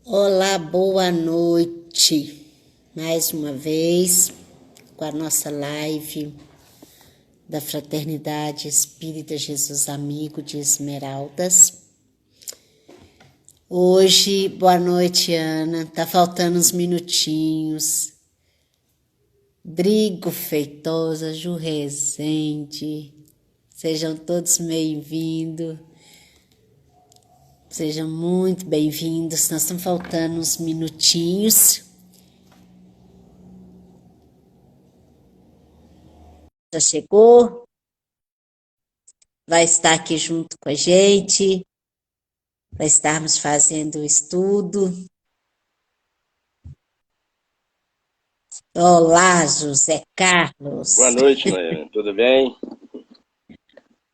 Olá, boa noite. Mais uma vez com a nossa live da Fraternidade Espírita Jesus Amigo de Esmeraldas. Hoje, boa noite, Ana. Tá faltando uns minutinhos. Drigo Feitosa, Ju Rezende, sejam todos bem-vindos. Sejam muito bem-vindos. Nós estamos faltando uns minutinhos. Já chegou? Vai estar aqui junto com a gente, para estarmos fazendo o estudo. Olá, José Boa Carlos. noite, Noemi. Tudo bem?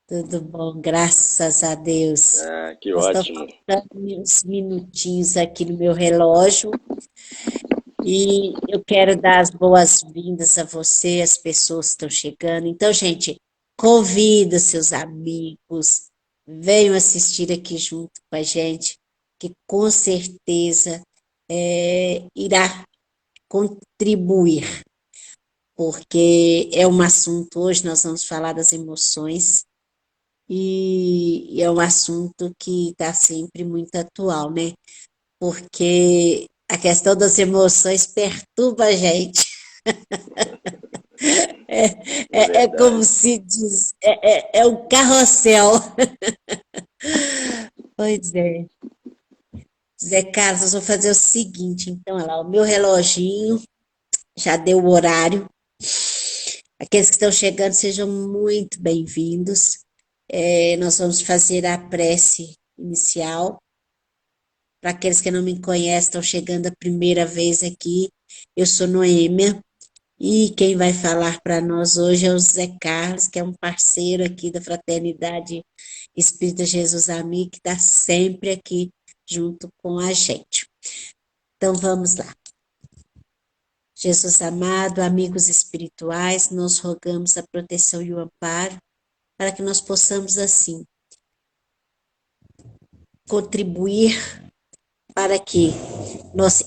Tudo bom, graças a Deus. Ah, que Eu estou ótimo. faltando uns minutinhos aqui no meu relógio e eu quero dar as boas-vindas a você, as pessoas que estão chegando. Então, gente, convida seus amigos, venham assistir aqui junto com a gente, que com certeza irá contribuir, porque é um assunto, hoje nós vamos falar das emoções, e é um assunto que está sempre muito atual, né? Porque a questão das emoções perturba a gente. É É como verdade. se diz, é um carrossel. Pois é. Zé Carlos, eu vou fazer o seguinte, então, olha lá, o meu reloginho já deu o horário. Aqueles que estão chegando, sejam muito bem-vindos. Nós vamos fazer a prece inicial. Para aqueles que não me conhecem, estão chegando a primeira vez aqui. Eu sou Noêmia e quem vai falar para nós hoje é o Zé Carlos, que é um parceiro aqui da Fraternidade Espírita Jesus Amigo, que está sempre aqui junto com a gente. Então vamos lá. Jesus amado, amigos espirituais, nós rogamos a proteção e o amparo para que nós possamos, assim, contribuir para que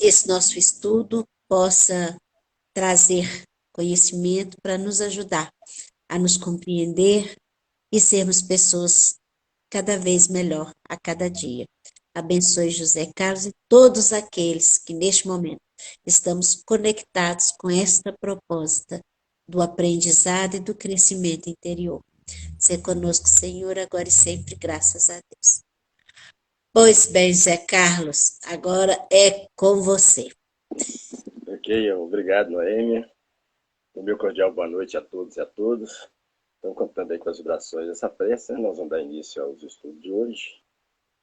esse nosso estudo possa trazer conhecimento para nos ajudar a nos compreender e sermos pessoas cada vez melhor a cada dia. Abençoe José Carlos e todos aqueles que neste momento estamos conectados com esta proposta do aprendizado e do crescimento interior. Ser conosco, Senhor, agora e sempre, graças a Deus. Pois bem, Zé Carlos, agora é com você. Ok, obrigado, Noemi. O meu cordial boa noite a todos e a todas. Então, contando aí com as vibrações dessa prece, nós vamos dar início aos estudos de hoje.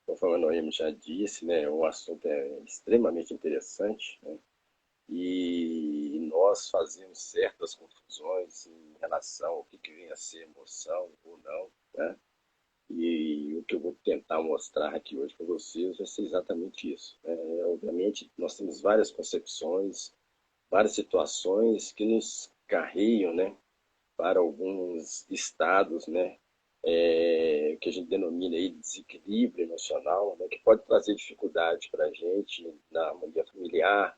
Conforme a Noemi já disse, né, o assunto é extremamente interessante, né, e nós fazemos certas confusões em relação ao que vem a ser emoção ou não, né? E o que eu vou tentar mostrar aqui hoje para vocês vai ser exatamente isso. Obviamente, nós temos várias concepções, várias situações que nos carregam, né, para alguns estados, né, que a gente denomina aí de desequilíbrio emocional, né, que pode trazer dificuldade para a gente na vida familiar,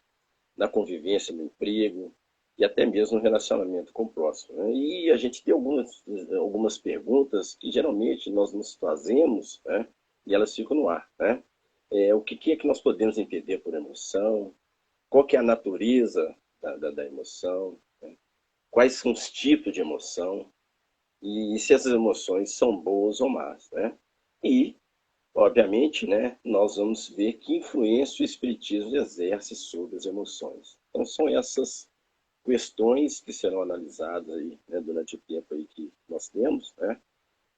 na convivência no emprego e até mesmo no relacionamento com o próximo, né? E a gente tem algumas perguntas que geralmente nós nos fazemos, né? E elas ficam no ar, né? O que é que nós podemos entender por emoção? Qual que é a natureza da emoção? Né? Quais são os tipos de emoção? E se essas emoções são boas ou más, né? E obviamente, né, nós vamos ver que influência o Espiritismo exerce sobre as emoções. Então, são essas questões que serão analisadas aí, né, durante o tempo aí que nós temos, né,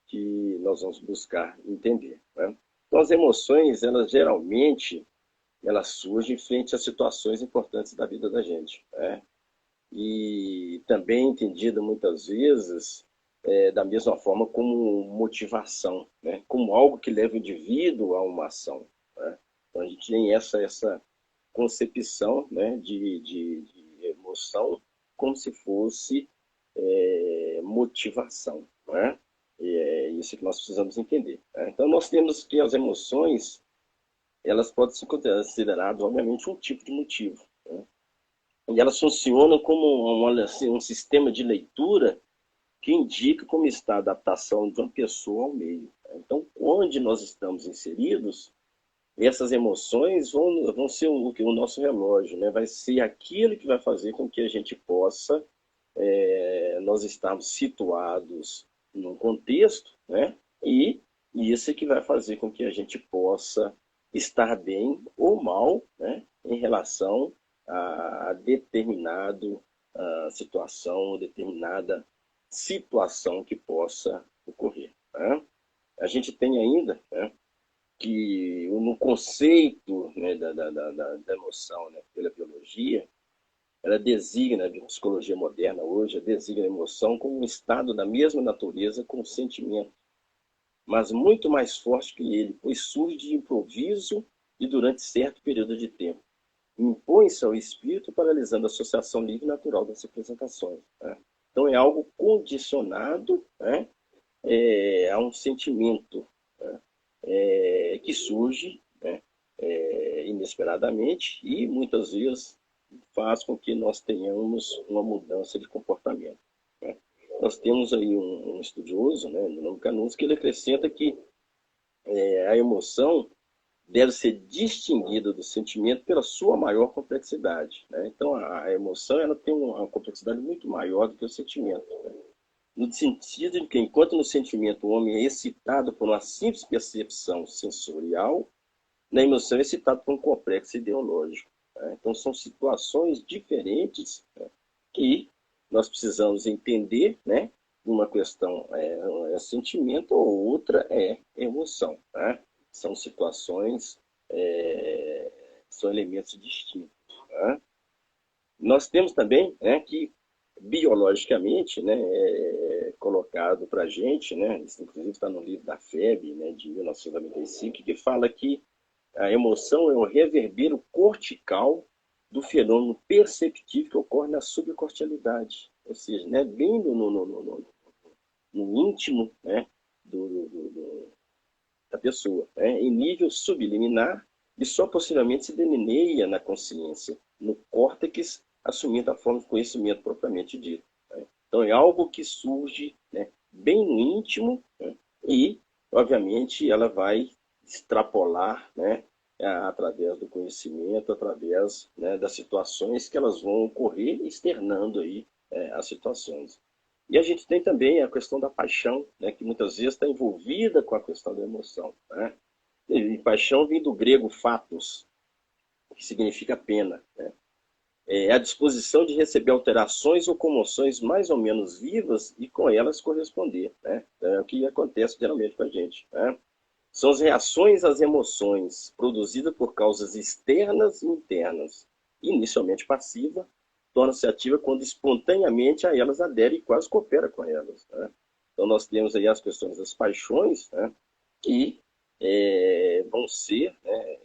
que nós vamos buscar entender. Né? Então, as emoções, elas geralmente, elas surgem frente a situações importantes da vida da gente. Né? E também entendida muitas vezes da mesma forma como motivação, né? Como algo que leva o indivíduo a uma ação. Né? Então a gente tem essa concepção, né, de emoção como se fosse motivação. Né? E é isso que nós precisamos entender. Né? Então nós temos que as emoções elas podem ser consideradas, obviamente, um tipo de motivo, né? E elas funcionam como assim, um sistema de leitura que indica como está a adaptação de uma pessoa ao meio. Então, onde nós estamos inseridos, essas emoções vão ser o nosso relógio, né? Vai ser aquilo que vai fazer com que a gente possa, nós estarmos situados num contexto, né? E isso é que vai fazer com que a gente possa estar bem ou mal, né? Em relação a determinado situação, determinada situação que possa ocorrer, né? A gente tem ainda, né, que no conceito, né, da emoção, né, pela biologia, ela designa, a psicologia moderna hoje, designa a emoção como um estado da mesma natureza com o sentimento, mas muito mais forte que ele, pois surge de improviso e durante certo período de tempo. Impõe-se ao espírito, paralisando a associação livre e natural das representações, né? Então é algo condicionado, né, a um sentimento, né, que surge, né, inesperadamente e muitas vezes faz com que nós tenhamos uma mudança de comportamento, né? Nós temos aí um estudioso, né, no nome Canus, que ele acrescenta que a emoção deve ser distinguida do sentimento pela sua maior complexidade, né? Então, a emoção ela tem uma complexidade muito maior do que o sentimento, né? No sentido de que, enquanto no sentimento o homem é excitado por uma simples percepção sensorial, na emoção é excitado por um complexo ideológico, né? Então, são situações diferentes, né, que nós precisamos entender, né? Uma questão é sentimento, ou outra é emoção, né? São situações, é, são elementos distintos, né? Nós temos também, né, que biologicamente, né, colocado para a gente, né, isso inclusive está no livro da FEB, né, de 1995, que fala que a emoção é o reverbero cortical do fenômeno perceptivo que ocorre na subcortialidade, ou seja, né, bem no íntimo, né, da pessoa, né, em nível subliminar, e só possivelmente se delineia na consciência, no córtex, assumindo a forma de conhecimento propriamente dito, né? Então é algo que surge, né, bem no íntimo, né, e, obviamente, ela vai extrapolar, né, através do conhecimento, através, né, das situações que elas vão ocorrer, externando aí as situações. E a gente tem também a questão da paixão, né, que muitas vezes está envolvida com a questão da emoção, né? E paixão vem do grego fatos, que significa pena, né? É a disposição de receber alterações ou comoções mais ou menos vivas e com elas corresponder, né? É o que acontece geralmente com a gente, né? São as reações às emoções produzidas por causas externas e internas. Inicialmente passiva, torna-se ativa quando espontaneamente a elas adere e quase coopera com elas, né? Então nós temos aí as questões das paixões, né, que vão ser, né,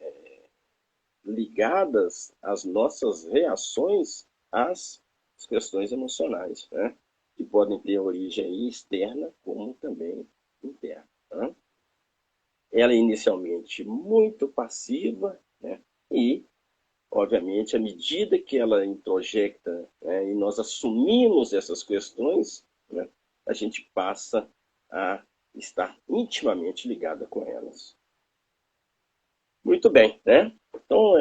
ligadas às nossas reações às questões emocionais, né, que podem ter origem externa como também interna, né? Ela é inicialmente muito passiva, né, e, obviamente, à medida que ela introjecta, né, e nós assumimos essas questões, né, a gente passa a estar intimamente ligada com elas. Muito bem, né? Então,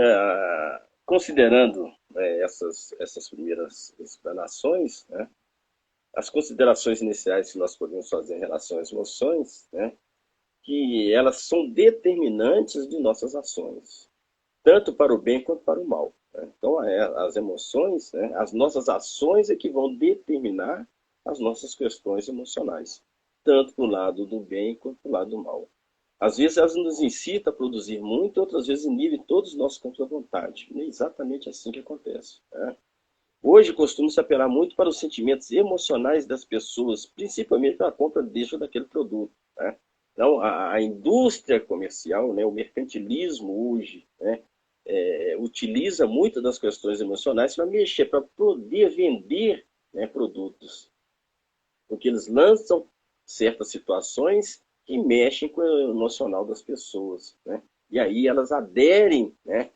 considerando, essas primeiras explanações, né, as considerações iniciais que nós podemos fazer em relação às emoções, né, que elas são determinantes de nossas ações, tanto para o bem quanto para o mal, né? Então, as emoções, né, as nossas ações é que vão determinar as nossas questões emocionais, tanto para o lado do bem quanto para o lado do mal. Às vezes elas nos incitam a produzir muito, outras vezes inibem todos os nossos campos da vontade. Não é exatamente assim que acontece, né? Hoje costuma-se apelar muito para os sentimentos emocionais das pessoas, principalmente para a compra deixa daquele produto, né? Então, a indústria comercial, né, o mercantilismo hoje, né, utiliza muito das questões emocionais para mexer, para poder vender, né, produtos. Porque eles lançam certas situações que mexem com o emocional das pessoas, né? e aí elas aderem, né,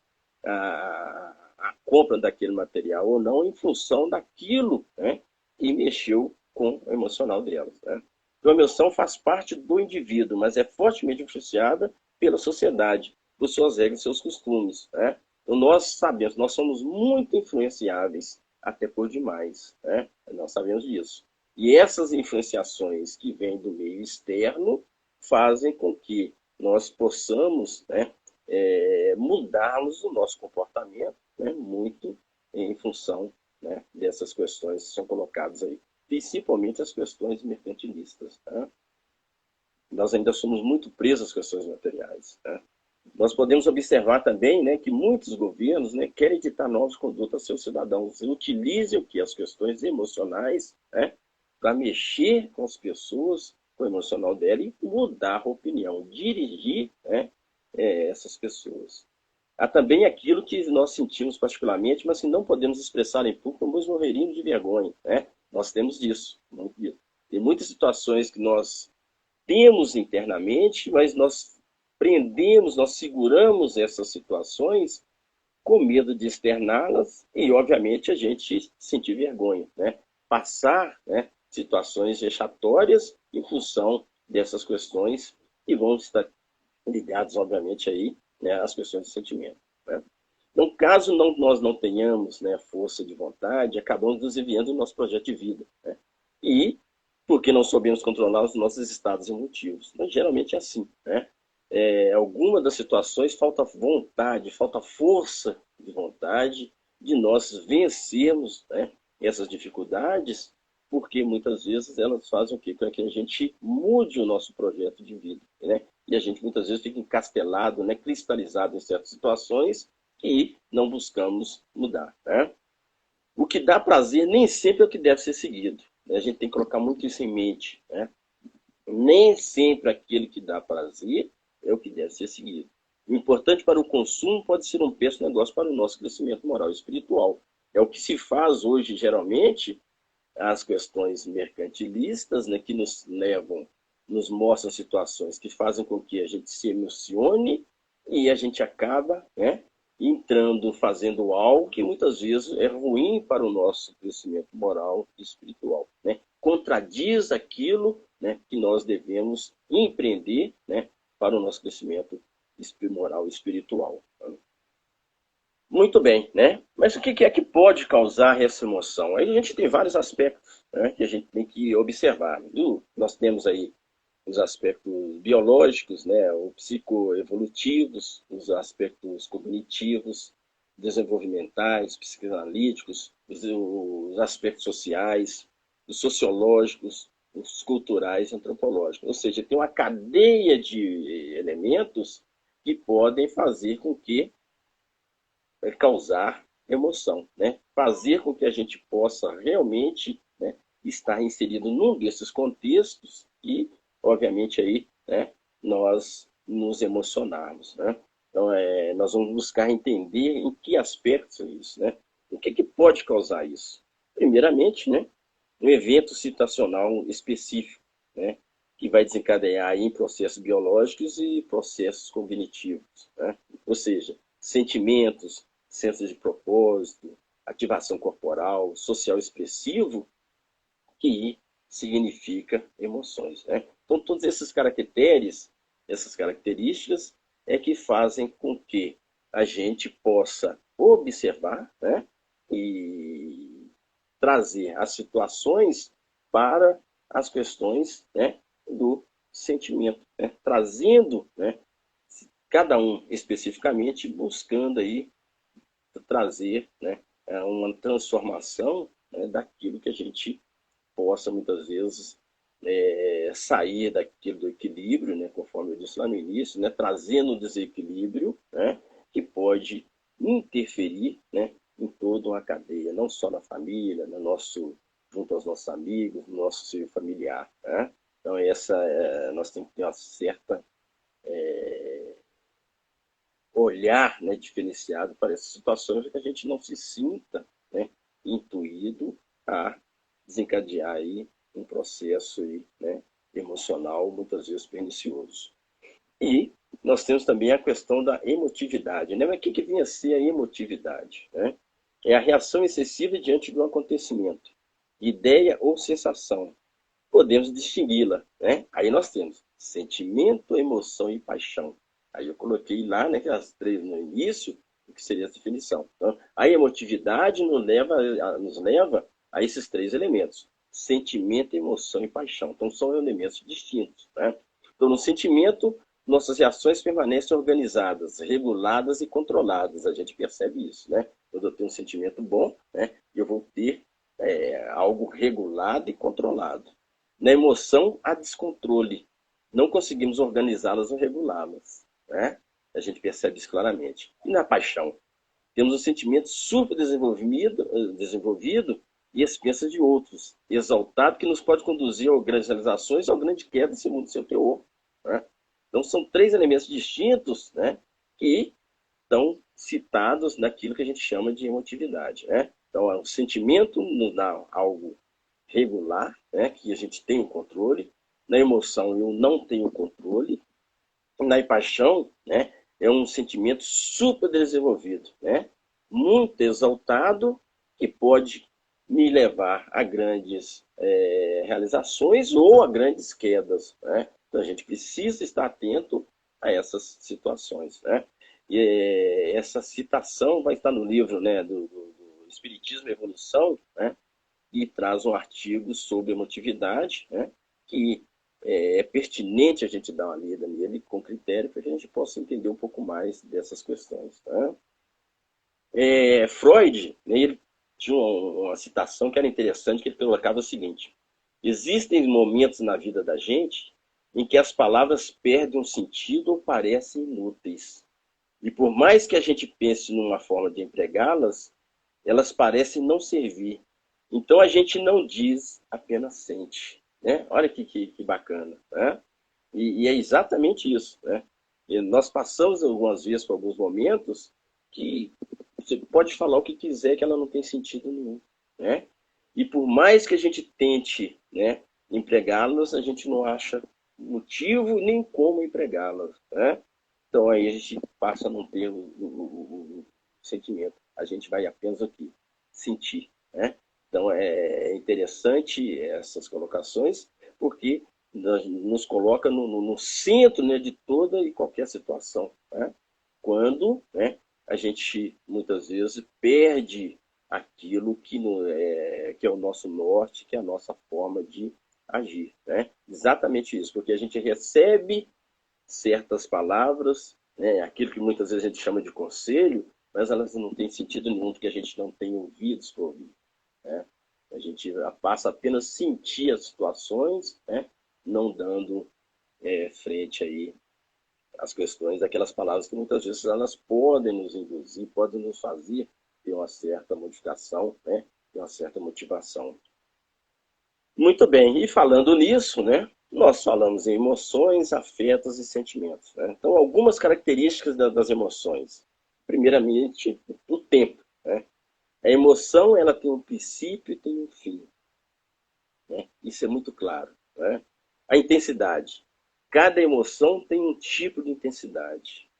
à compra daquele material ou não em função daquilo, né, que mexeu com o emocional delas. Né? Então, a emoção faz parte do indivíduo, mas é fortemente influenciada pela sociedade, por suas regras e seus costumes. Né? Então, nós sabemos, nós somos muito influenciáveis, até por demais. Né? Nós sabemos disso. E essas influenciações que vêm do meio externo fazem com que nós possamos, né, mudarmos o nosso comportamento, né, muito em função, né, dessas questões que são colocadas aí, principalmente as questões mercantilistas. Né? Nós ainda somos muito presos às questões materiais. Né? Nós podemos observar também, né, que muitos governos, né, querem ditar novas condutas aos seus cidadãos e utilizam o que? As questões emocionais, né, para mexer com as pessoas, com o emocional dela e mudar a opinião, dirigir, né, essas pessoas. Há também aquilo que nós sentimos particularmente, mas que não podemos expressar em público, como morreríamos de vergonha. Né? Nós temos disso, muito disso. Tem muitas situações que nós temos internamente, mas nós prendemos, nós seguramos essas situações com medo de externá-las e, obviamente, a gente sentir vergonha, né? Passar, né, situações vexatórias em função dessas questões e vão estar ligados, obviamente, aí, né, às questões de sentimento. Né? Então, caso nós não tenhamos, né, força de vontade, acabamos desviando o nosso projeto de vida. Né? E porque não soubemos controlar os nossos estados emotivos. Mas, geralmente é assim. Né? Alguma das situações falta vontade, falta força de vontade de nós vencermos, né, essas dificuldades, porque muitas vezes elas fazem o quê? Para que a gente mude o nosso projeto de vida. Né? E a gente muitas vezes fica encastelado, né, cristalizado em certas situações e não buscamos mudar. Né? O que dá prazer nem sempre é o que deve ser seguido. Né? A gente tem que colocar muito isso em mente. Né? Nem sempre aquele que dá prazer é o que deve ser seguido. O importante para o consumo pode ser um péssimo negócio para o nosso crescimento moral e espiritual. É o que se faz hoje, geralmente, as questões mercantilistas, né, que nos levam, nos mostram situações que fazem com que a gente se emocione e a gente acaba, né, entrando, fazendo algo que muitas vezes é ruim para o nosso crescimento moral e espiritual. Né? Contradiz aquilo, né, que nós devemos empreender, né, para o nosso crescimento moral e espiritual. Muito bem, né? Mas o que é que pode causar essa emoção? Aí a gente tem vários aspectos, né, que a gente tem que observar. Nós temos aí os aspectos biológicos, né, os psicoevolutivos, os aspectos cognitivos, desenvolvimentais, psicanalíticos, os aspectos sociais, os sociológicos, os culturais e antropológicos. Ou seja, tem uma cadeia de elementos que podem fazer com que causar emoção, né? Fazer com que a gente possa realmente, né, estar inserido num desses contextos e, obviamente, aí, né, nós nos emocionarmos. Né? Então, nós vamos buscar entender em que aspectos é isso. Né? O que pode causar isso? Primeiramente, né, um evento situacional específico, né, que vai desencadear em processos biológicos e processos cognitivos. Né? Ou seja, sentimentos, senso de propósito, ativação corporal, social expressivo, que significa emoções. Né? Então, todos esses caracteres, essas características, é que fazem com que a gente possa observar, né, e trazer as situações para as questões, né, do sentimento, né? Trazendo, né, cada um especificamente, buscando aí trazer, né, uma transformação, né, daquilo que a gente possa, muitas vezes, sair daquilo do equilíbrio, né, conforme eu disse lá no início, né, trazendo um desequilíbrio, né, que pode interferir, né, em toda uma cadeia, não só na família, no nosso, junto aos nossos amigos, no nosso seio familiar. Né? Então, nós temos que ter uma certa olhar, né, diferenciado para essas situações, para que a gente não se sinta, né, intuído a desencadear aí um processo aí, né, emocional muitas vezes pernicioso. E nós temos também a questão da emotividade, né? Mas o que vem a ser a emotividade, né? É a reação excessiva diante do acontecimento, ideia ou sensação. Podemos distingui-la, né? Aí nós temos sentimento, emoção e paixão. Aí eu coloquei lá, né, que as três no início, o que seria essa definição. Então, a emotividade nos leva a esses três elementos: sentimento, emoção e paixão. Então, são elementos distintos, né? Então, no sentimento, nossas reações permanecem organizadas, reguladas e controladas. A gente percebe isso, né? Quando eu tenho um sentimento bom, né, eu vou ter algo regulado e controlado. Na emoção, há descontrole. Não conseguimos organizá-las ou regulá-las, né? A gente percebe isso claramente. E na paixão, temos o sentimento super desenvolvido e expensas de outros, exaltado, que nos pode conduzir a grandes realizações ou a grande queda segundo seu teor, né? Então, são três elementos distintos, né, que estão citados naquilo que a gente chama de emotividade, né? Então, o sentimento nos dá algo regular, né, que a gente tem o controle. Na emoção, eu não tenho controle. Na paixão, né, é um sentimento super desenvolvido, né, muito exaltado, que pode me levar a grandes realizações ou a grandes quedas, né? Então, a gente precisa estar atento a essas situações, né? E essa citação vai estar no livro, né, do Espiritismo e Evolução, né, e traz um artigo sobre emotividade, né, que é pertinente a gente dar uma lida nele com critério para que a gente possa entender um pouco mais dessas questões. Tá? Freud, né, ele tinha uma citação que era interessante, que ele colocava o seguinte: existem momentos na vida da gente em que as palavras perdem um sentido ou parecem inúteis. E por mais que a gente pense numa forma de empregá-las, elas parecem não servir. Então a gente não diz, apenas sente. Né? Olha que bacana. Né? E é exatamente isso. Né? E nós passamos algumas vezes por alguns momentos que você pode falar o que quiser, que ela não tem sentido nenhum. Né? E por mais que a gente tente, né, empregá-las, a gente não acha motivo nem como empregá-las. Né? Então aí a gente passa a não ter o sentimento. A gente vai apenas o que? Sentir. Né? Então é interessante essas colocações, porque nos coloca no centro, né, de toda e qualquer situação. Né? Quando, né, a gente muitas vezes perde aquilo que é o nosso norte, que é a nossa forma de agir. Né? Exatamente isso, porque a gente recebe certas palavras, né, aquilo que muitas vezes a gente chama de conselho, mas elas não têm sentido nenhum, porque a gente não tem ouvidos para ouvir. Né? A gente passa apenas a sentir as situações, né, não dando frente aí às questões daquelas palavras que muitas vezes elas podem nos induzir, podem nos fazer ter uma certa modificação, né, ter uma certa motivação. Muito bem, e falando nisso, né, nós falamos em emoções, afetos e sentimentos. Né? Então, algumas características das emoções. Primeiramente, o tempo. Né? A emoção, ela tem um princípio e tem um fim. Né? Isso é muito claro. Né? A intensidade. Cada emoção tem um tipo de intensidade.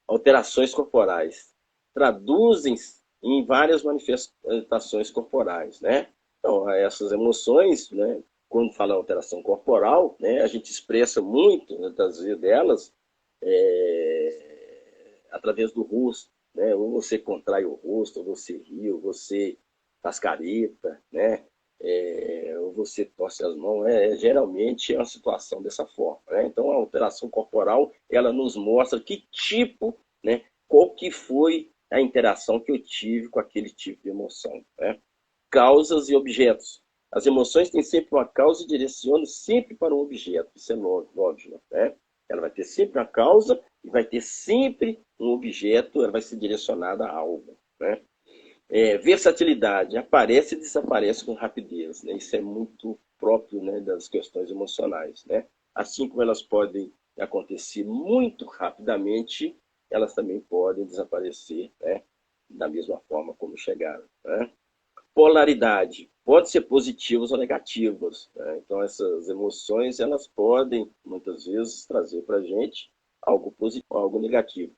Alterações corporais. Traduzem em várias manifestações corporais. Né? Então, essas emoções, né, quando fala alteração corporal, né, a gente expressa muito, né, das vezes delas através do rosto. Né? Ou você contrai o rosto, ou você ri, ou você faz careta, né? Ou você torce as mãos. Geralmente é uma situação dessa forma. Né? Então, a alteração corporal, ela nos mostra que tipo, né, qual que foi a interação que eu tive com aquele tipo de emoção. Né? Causas e objetos. As emoções têm sempre uma causa e direcionam sempre para um objeto. Isso é óbvio. Né? Ela vai ter sempre uma causa e vai ter sempre um objeto, ela vai ser direcionada a algo. Né? Versatilidade. Aparece e desaparece com rapidez. Né? Isso é muito próprio, né, das questões emocionais. Né? Assim como elas podem acontecer muito rapidamente, elas também podem desaparecer, né, da mesma forma como chegaram. Né? Polaridade. Pode ser positivas ou negativas. Né? Então, Então, essas emoções, elas podem, muitas vezes, trazer para a gente algo positivo, algo negativo.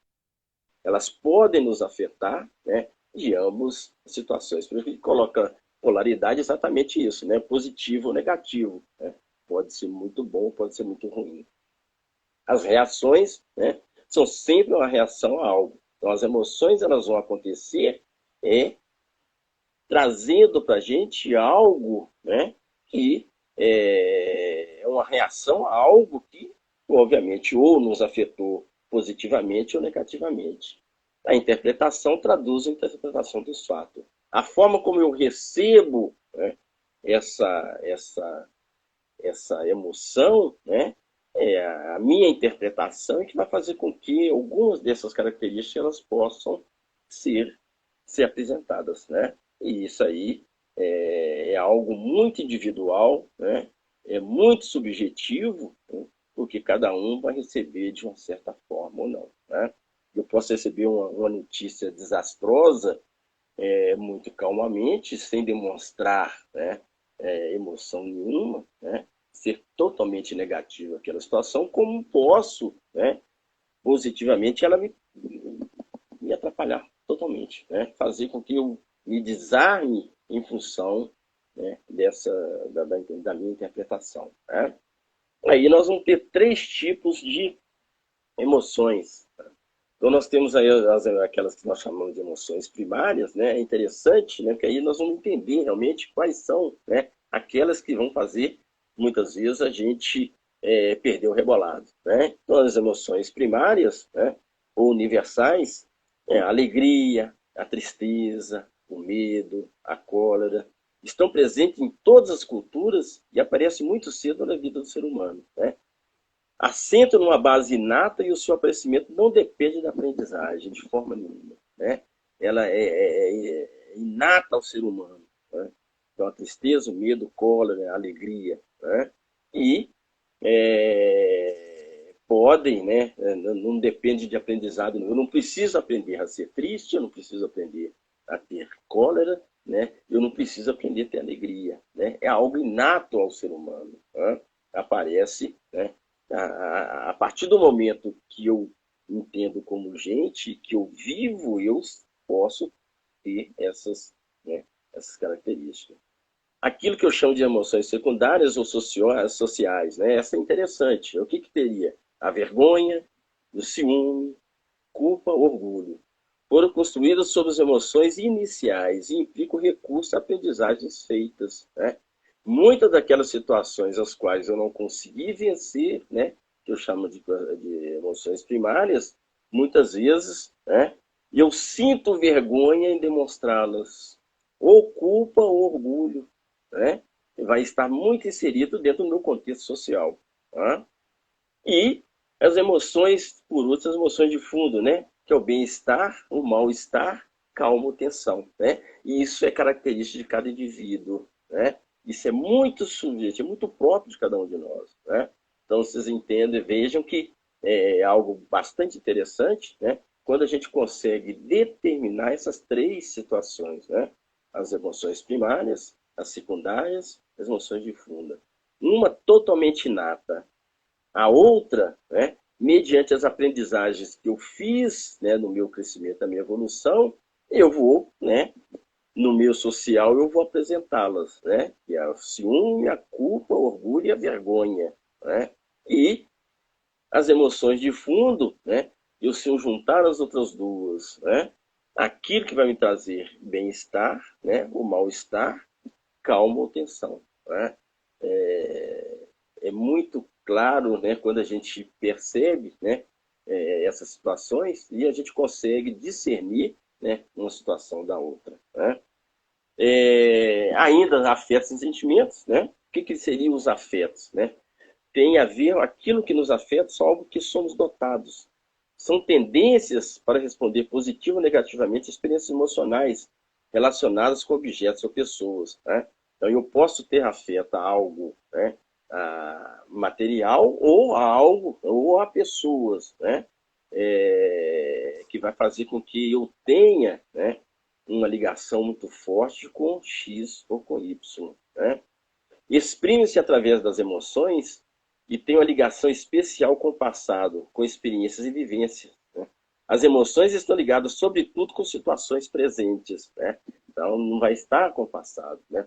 Elas podem nos afetar, né, de ambas situações. Por isso, a gente coloca polaridade exatamente isso, né, positivo ou negativo. Né? Pode ser muito bom, pode ser muito ruim. As reações, né, são sempre uma reação a algo. Então, as emoções, elas vão acontecer trazendo para a gente algo, né, que é uma reação a algo que, obviamente, ou nos afetou positivamente ou negativamente. A interpretação traduz a interpretação dos fatos. A forma como eu recebo, né, essa emoção, né, a minha interpretação é que vai fazer com que algumas dessas características elas possam ser, ser apresentadas. Né? E isso aí é algo muito individual, né? É muito subjetivo, né? Porque cada um vai receber de uma certa forma ou não. Né? Eu posso receber uma notícia desastrosa muito calmamente, sem demonstrar, né, emoção nenhuma, né, ser totalmente negativo aquela situação, como posso, né, positivamente, ela me atrapalhar totalmente, né, fazer com que eu me desarme em função, né, da minha interpretação. Né? Aí nós vamos ter três tipos de emoções. Então, nós temos aí aquelas que nós chamamos de emoções primárias, né? É interessante, né? Porque aí nós vamos entender realmente quais são, né, aquelas que vão fazer, muitas vezes, a gente perder o rebolado. Né? Então, as emoções primárias, né, ou universais, a alegria, a tristeza, o medo, a cólera, estão presentes em todas as culturas e aparecem muito cedo na vida do ser humano. Né? Assenta numa base inata e o seu aparecimento não depende da aprendizagem de forma nenhuma. Né? Ela é inata ao ser humano. Né? Então, a tristeza, o medo, o cólera, a alegria. Né? E podem, né? Não depende de aprendizado. Eu não preciso aprender a ser triste, eu não preciso aprender a ter cólera, né? Eu não preciso aprender a ter alegria. Né? É algo inato ao ser humano. Né? Aparece, né? A partir do momento que eu entendo como gente, que eu vivo, eu posso ter né, essas características. Aquilo que eu chamo de emoções secundárias ou sociais, né? Essa é interessante. O que teria? A vergonha, o ciúme, culpa, orgulho. Foram construídas sobre as emoções iniciais e implicam recurso a aprendizagens feitas. Né? Muitas daquelas situações as quais eu não consegui vencer, né, que eu chamo de emoções primárias, muitas vezes, né, eu sinto vergonha em demonstrá-las. Ou culpa ou orgulho. Né? Vai estar muito inserido dentro do meu contexto social. Tá? E as emoções, por outras, as emoções de fundo, né? Que é o bem-estar, o mal-estar, calma ou tensão. Né? E isso é característica de cada indivíduo. Né? Isso é muito subjetivo, é muito próprio de cada um de nós. Né? Então, vocês entendem, vejam que é algo bastante interessante, né? Quando a gente consegue determinar essas três situações, né? As emoções primárias, as secundárias, as emoções de fundo. Uma totalmente inata, a outra, né, mediante as aprendizagens que eu fiz, né, no meu crescimento, na minha evolução, eu vou, né, no meio social, eu vou apresentá-las, né, que é o ciúme, a culpa, o orgulho e a vergonha. Né? E as emoções de fundo, né, eu se eu juntar as outras duas, né, aquilo que vai me trazer bem-estar, né, o mal-estar, calma ou tensão. Né? É muito claro, né, quando a gente percebe, né, essas situações e a gente consegue discernir, né, uma situação da outra. Né? Ainda afetos e sentimentos, né? O que seriam os afetos? Né? Tem a ver aquilo que nos afeta, só algo que somos dotados. São tendências para responder positivo ou negativamente a experiências emocionais relacionadas com objetos ou pessoas. Né? Então, eu posso ter afeto a algo, né, a material ou a algo ou a pessoas, né, que vai fazer com que eu tenha, né, uma ligação muito forte com X ou com Y. Né? exprime-se através das emoções e tem uma ligação especial com o passado, com experiências e vivências, né? As emoções estão ligadas, sobretudo, com situações presentes, né? Então, não vai estar com o passado, né?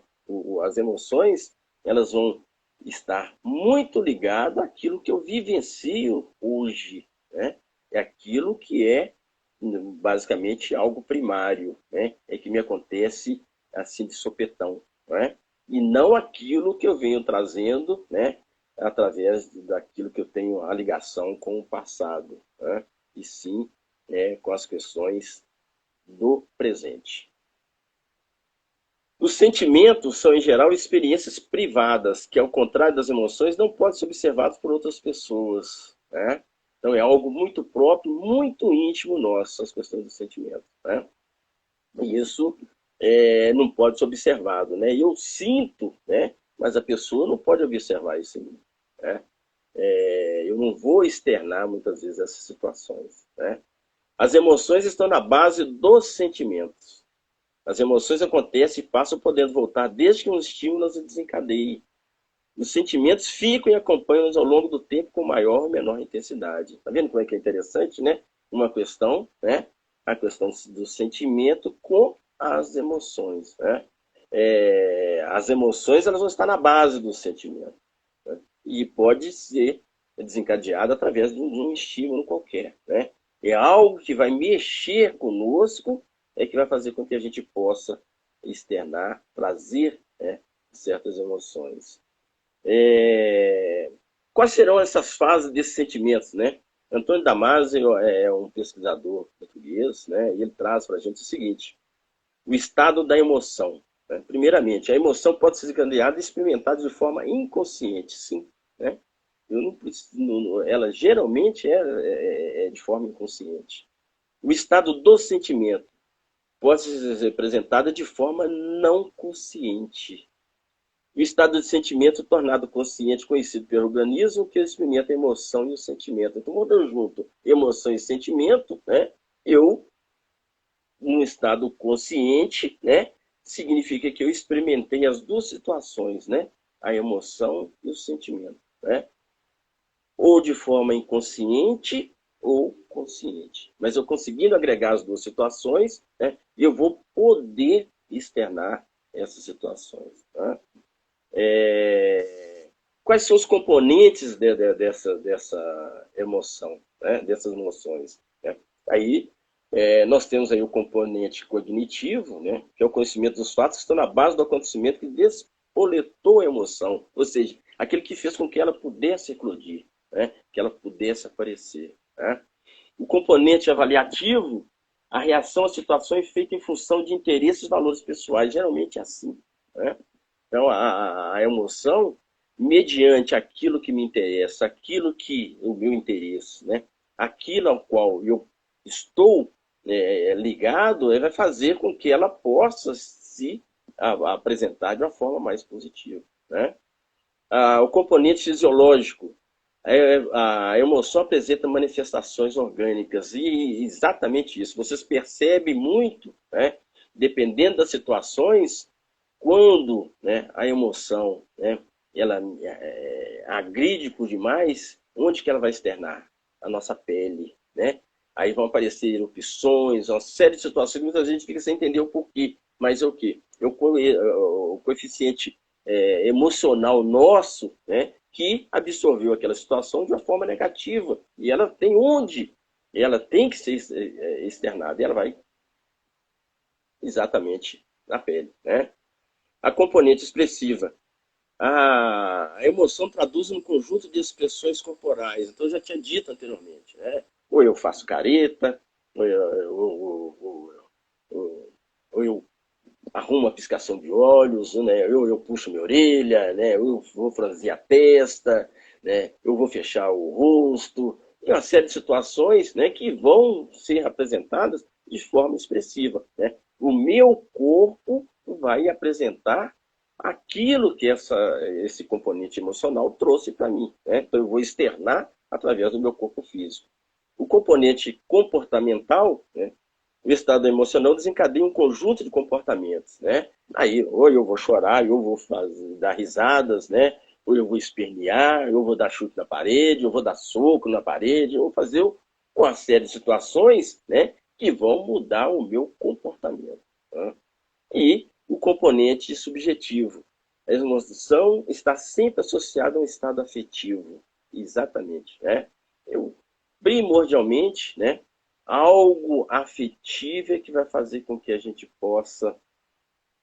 As emoções, elas vão estar muito ligadas àquilo que eu vivencio hoje, né? É aquilo que é, basicamente, algo primário, né? É que me acontece assim de sopetão, né? E não aquilo que eu venho trazendo, né? Através daquilo que eu tenho a ligação com o passado, né? E sim, né, com as questões do presente. Os sentimentos são, em geral, experiências privadas, que, ao contrário das emoções, não podem ser observados por outras pessoas, né? Então, é algo muito próprio, muito íntimo nosso, as questões dos sentimentos, né? E isso não pode ser observado, né? Eu sinto, né? Mas a pessoa não pode observar isso em mim, né? Eu não vou externar, muitas vezes, essas situações, né? As emoções estão na base dos sentimentos. As emoções acontecem e passam podendo voltar desde que um estímulo as desencadeie. Os sentimentos ficam e acompanham-nos ao longo do tempo com maior ou menor intensidade. Está vendo como é que é interessante, né? Uma questão, né? A questão do sentimento com as emoções, né? As emoções, elas vão estar na base do sentimento, né? E pode ser desencadeada através de um estímulo qualquer, né? É algo que vai mexer conosco, que vai fazer com que a gente possa externar, trazer, né, certas emoções. Quais serão essas fases desses sentimentos, né? Antônio Damasio é um pesquisador português, né? E ele traz para a gente o seguinte: o estado da emoção, né? Primeiramente, a emoção pode ser desencadeada e experimentada de forma inconsciente, sim, né? Eu não preciso, ela geralmente é de forma inconsciente. O estado do sentimento pode ser representada de forma não consciente. O estado de sentimento tornado consciente, conhecido pelo organismo, que experimenta a emoção e o sentimento. Então, quando eu junto emoção e sentimento, né, eu, num estado consciente, né, significa que eu experimentei as duas situações, né, a emoção e o sentimento, né, ou de forma inconsciente ou consciente. Mas eu conseguindo agregar as duas situações, né, eu vou poder externar essas situações, tá? Quais são os componentes dessa emoção, né? Dessas emoções, né? Aí nós temos aí o componente cognitivo, né? Que é o conhecimento dos fatos que estão na base do acontecimento que despoletou a emoção, ou seja, aquele que fez com que ela pudesse eclodir, né? Que ela pudesse aparecer, né? O componente avaliativo, a reação à situação é feita em função de interesses e valores pessoais, geralmente é assim, né? Então, a emoção, mediante aquilo que me interessa, aquilo que o meu interesse, né? Aquilo ao qual eu estou ligado, vai fazer com que ela possa se apresentar de uma forma mais positiva, né? O componente fisiológico, a emoção apresenta manifestações orgânicas e exatamente isso. Vocês percebem muito, né? Dependendo das situações, quando, né, a emoção, né, ela agride por demais, onde que ela vai externar? A nossa pele, né? Aí vão aparecer erupções, uma série de situações que muita gente fica sem entender o porquê. Mas é o quê? O coeficiente emocional nosso, né, que absorveu aquela situação de uma forma negativa. E ela tem onde? Ela tem que ser externada. E ela vai exatamente na pele, né? A componente expressiva. A emoção traduz um conjunto de expressões corporais. Então, eu já tinha dito anteriormente, né? Ou eu faço careta, ou eu arrumo uma piscação de olhos, né? Eu puxo minha orelha, né? Eu vou franzir a testa, né? Eu vou fechar o rosto. E uma série de situações, né, que vão ser apresentadas de forma expressiva, né? O meu corpo vai apresentar aquilo que esse componente emocional trouxe para mim, né? Então, eu vou externar através do meu corpo físico. O componente comportamental, né, o estado emocional desencadeia um conjunto de comportamentos, né? Aí, ou eu vou chorar, eu vou dar risadas, né? Ou eu vou espernear, eu vou dar chute na parede, eu vou dar soco na parede, eu vou fazer uma série de situações, né, que vão mudar o meu comportamento. Tá? E o componente subjetivo. A emoção está sempre associada a um estado afetivo. Exatamente. Né? Eu, primordialmente, né, algo afetivo é que vai fazer com que a gente possa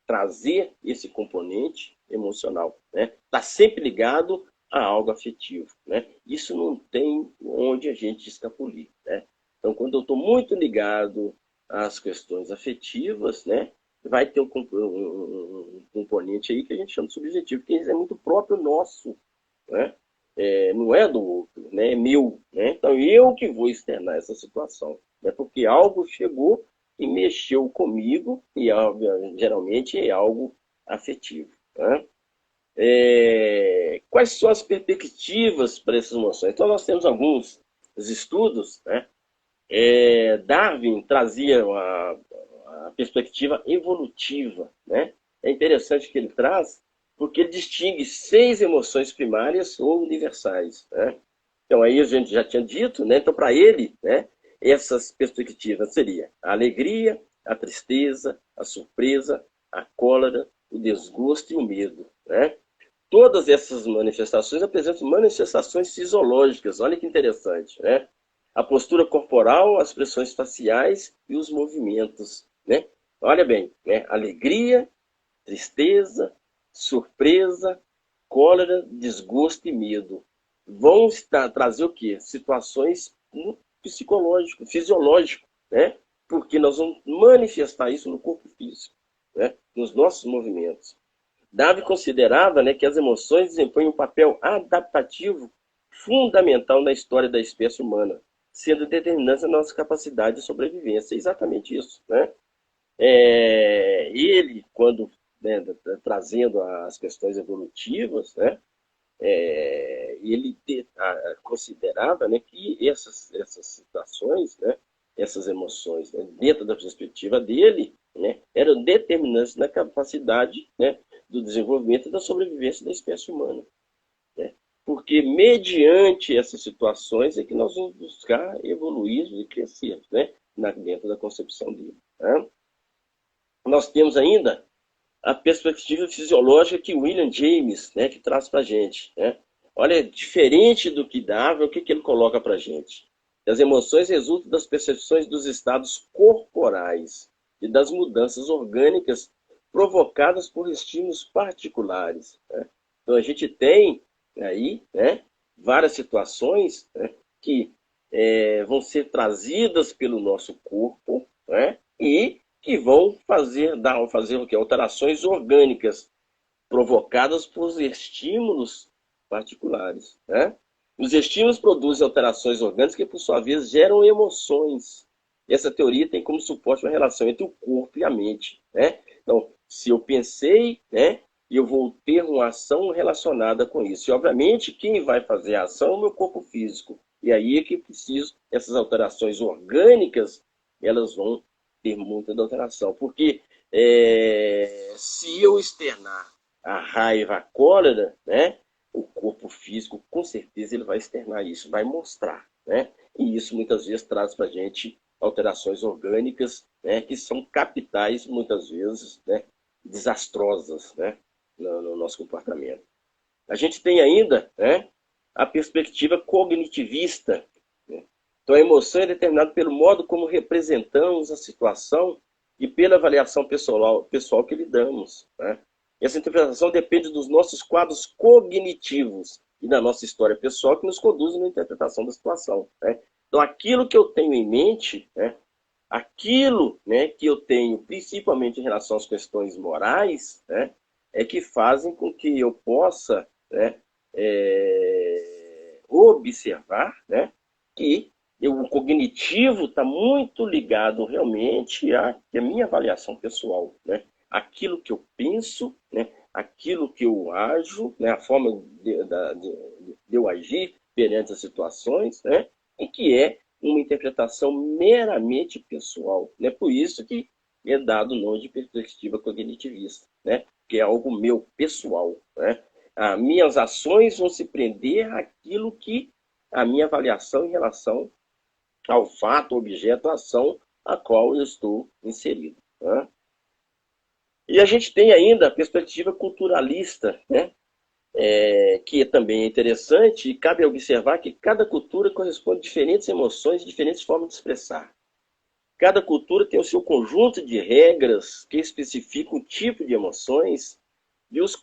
trazer esse componente emocional. Né? Está sempre ligado a algo afetivo. Né? Isso não tem onde a gente escapulir. Né? Então, quando eu estou muito ligado às questões afetivas, né, vai ter um componente aí que a gente chama de subjetivo, que é muito próprio nosso. Né? Não é do outro, né? É meu. Né? Então, eu que vou externar essa situação. Né? Porque algo chegou e mexeu comigo, e geralmente é algo afetivo. Né? Quais são as perspectivas para essas emoções? Então, nós temos alguns estudos. Né? Darwin trazia a perspectiva evolutiva. Né? É interessante que ele traz, porque ele distingue 6 emoções primárias ou universais. Né? Então, aí a gente já tinha dito, né? Então, para ele, né, essas perspectivas seriam a alegria, a tristeza, a surpresa, a cólera, o desgosto e o medo. Né? Todas essas manifestações apresentam manifestações fisiológicas. Olha que interessante. Né? A postura corporal, as expressões faciais e os movimentos. Né? Olha bem, né? Alegria, tristeza, surpresa, cólera, desgosto e medo. Vão trazer o quê? Situações no psicológico, fisiológico, né? Porque nós vamos manifestar isso no corpo físico, né? Nos nossos movimentos. Darwin considerava, né, que as emoções desempenham um papel adaptativo fundamental na história da espécie humana, sendo determinantes na nossa capacidade de sobrevivência. É exatamente isso. Né? Ele, quando, né, trazendo as questões evolutivas, né, ele considerava, né, que essas situações, né, essas emoções, né, dentro da perspectiva dele, né, eram determinantes na capacidade, né, do desenvolvimento e da sobrevivência da espécie humana. Né? Porque mediante essas situações é que nós vamos buscar evoluir e crescer, né, dentro da concepção dele. Né? Nós temos ainda a perspectiva fisiológica que William James, né, que traz para a gente. Né? Olha, diferente do que dava, o que ele coloca para a gente? As emoções resultam das percepções dos estados corporais e das mudanças orgânicas provocadas por estímulos particulares. Né? Então, a gente tem aí, né, várias situações, né, que vão ser trazidas pelo nosso corpo, né, e que vão fazer o que? Alterações orgânicas provocadas por estímulos particulares. Né? Os estímulos produzem alterações orgânicas que, por sua vez, geram emoções. Essa teoria tem como suporte uma relação entre o corpo e a mente. Né? Então, se eu pensei, né, eu vou ter uma ação relacionada com isso. E, obviamente, quem vai fazer a ação é o meu corpo físico. E aí é que preciso, essas alterações orgânicas, elas vão ter muita alteração. Porque se eu externar a raiva, a cólera, né, o corpo físico, com certeza, ele vai externar isso, vai mostrar. Né? E isso, muitas vezes, traz para a gente alterações orgânicas, né, que são capitais, muitas vezes, né, desastrosas, né, no nosso comportamento. A gente tem ainda, né, a perspectiva cognitivista. Né? Então, a emoção é determinada pelo modo como representamos a situação e pela avaliação pessoal que lhe damos. Né? Essa interpretação depende dos nossos quadros cognitivos e da nossa história pessoal que nos conduzem na interpretação da situação. Né? Então, aquilo que eu tenho em mente, né, aquilo, né, que eu tenho, principalmente em relação às questões morais, né, é que fazem com que eu possa, né, observar, né, que o cognitivo está muito ligado realmente à minha avaliação pessoal. Né? Aquilo que eu penso, né, aquilo que eu ajo, né, a forma de eu agir perante as situações, né, e que é uma interpretação meramente pessoal. É por isso que é dado o nome de perspectiva cognitivista, né? Que é algo meu, pessoal. Né? As minhas ações vão se prender àquilo que a minha avaliação em relação ao fato, objeto, ação a qual eu estou inserido. Né? E a gente tem ainda a perspectiva culturalista, né? Que também é interessante, e cabe observar que cada cultura corresponde a diferentes emoções e diferentes formas de expressar. Cada cultura tem o seu conjunto de regras que especificam o tipo de emoções e os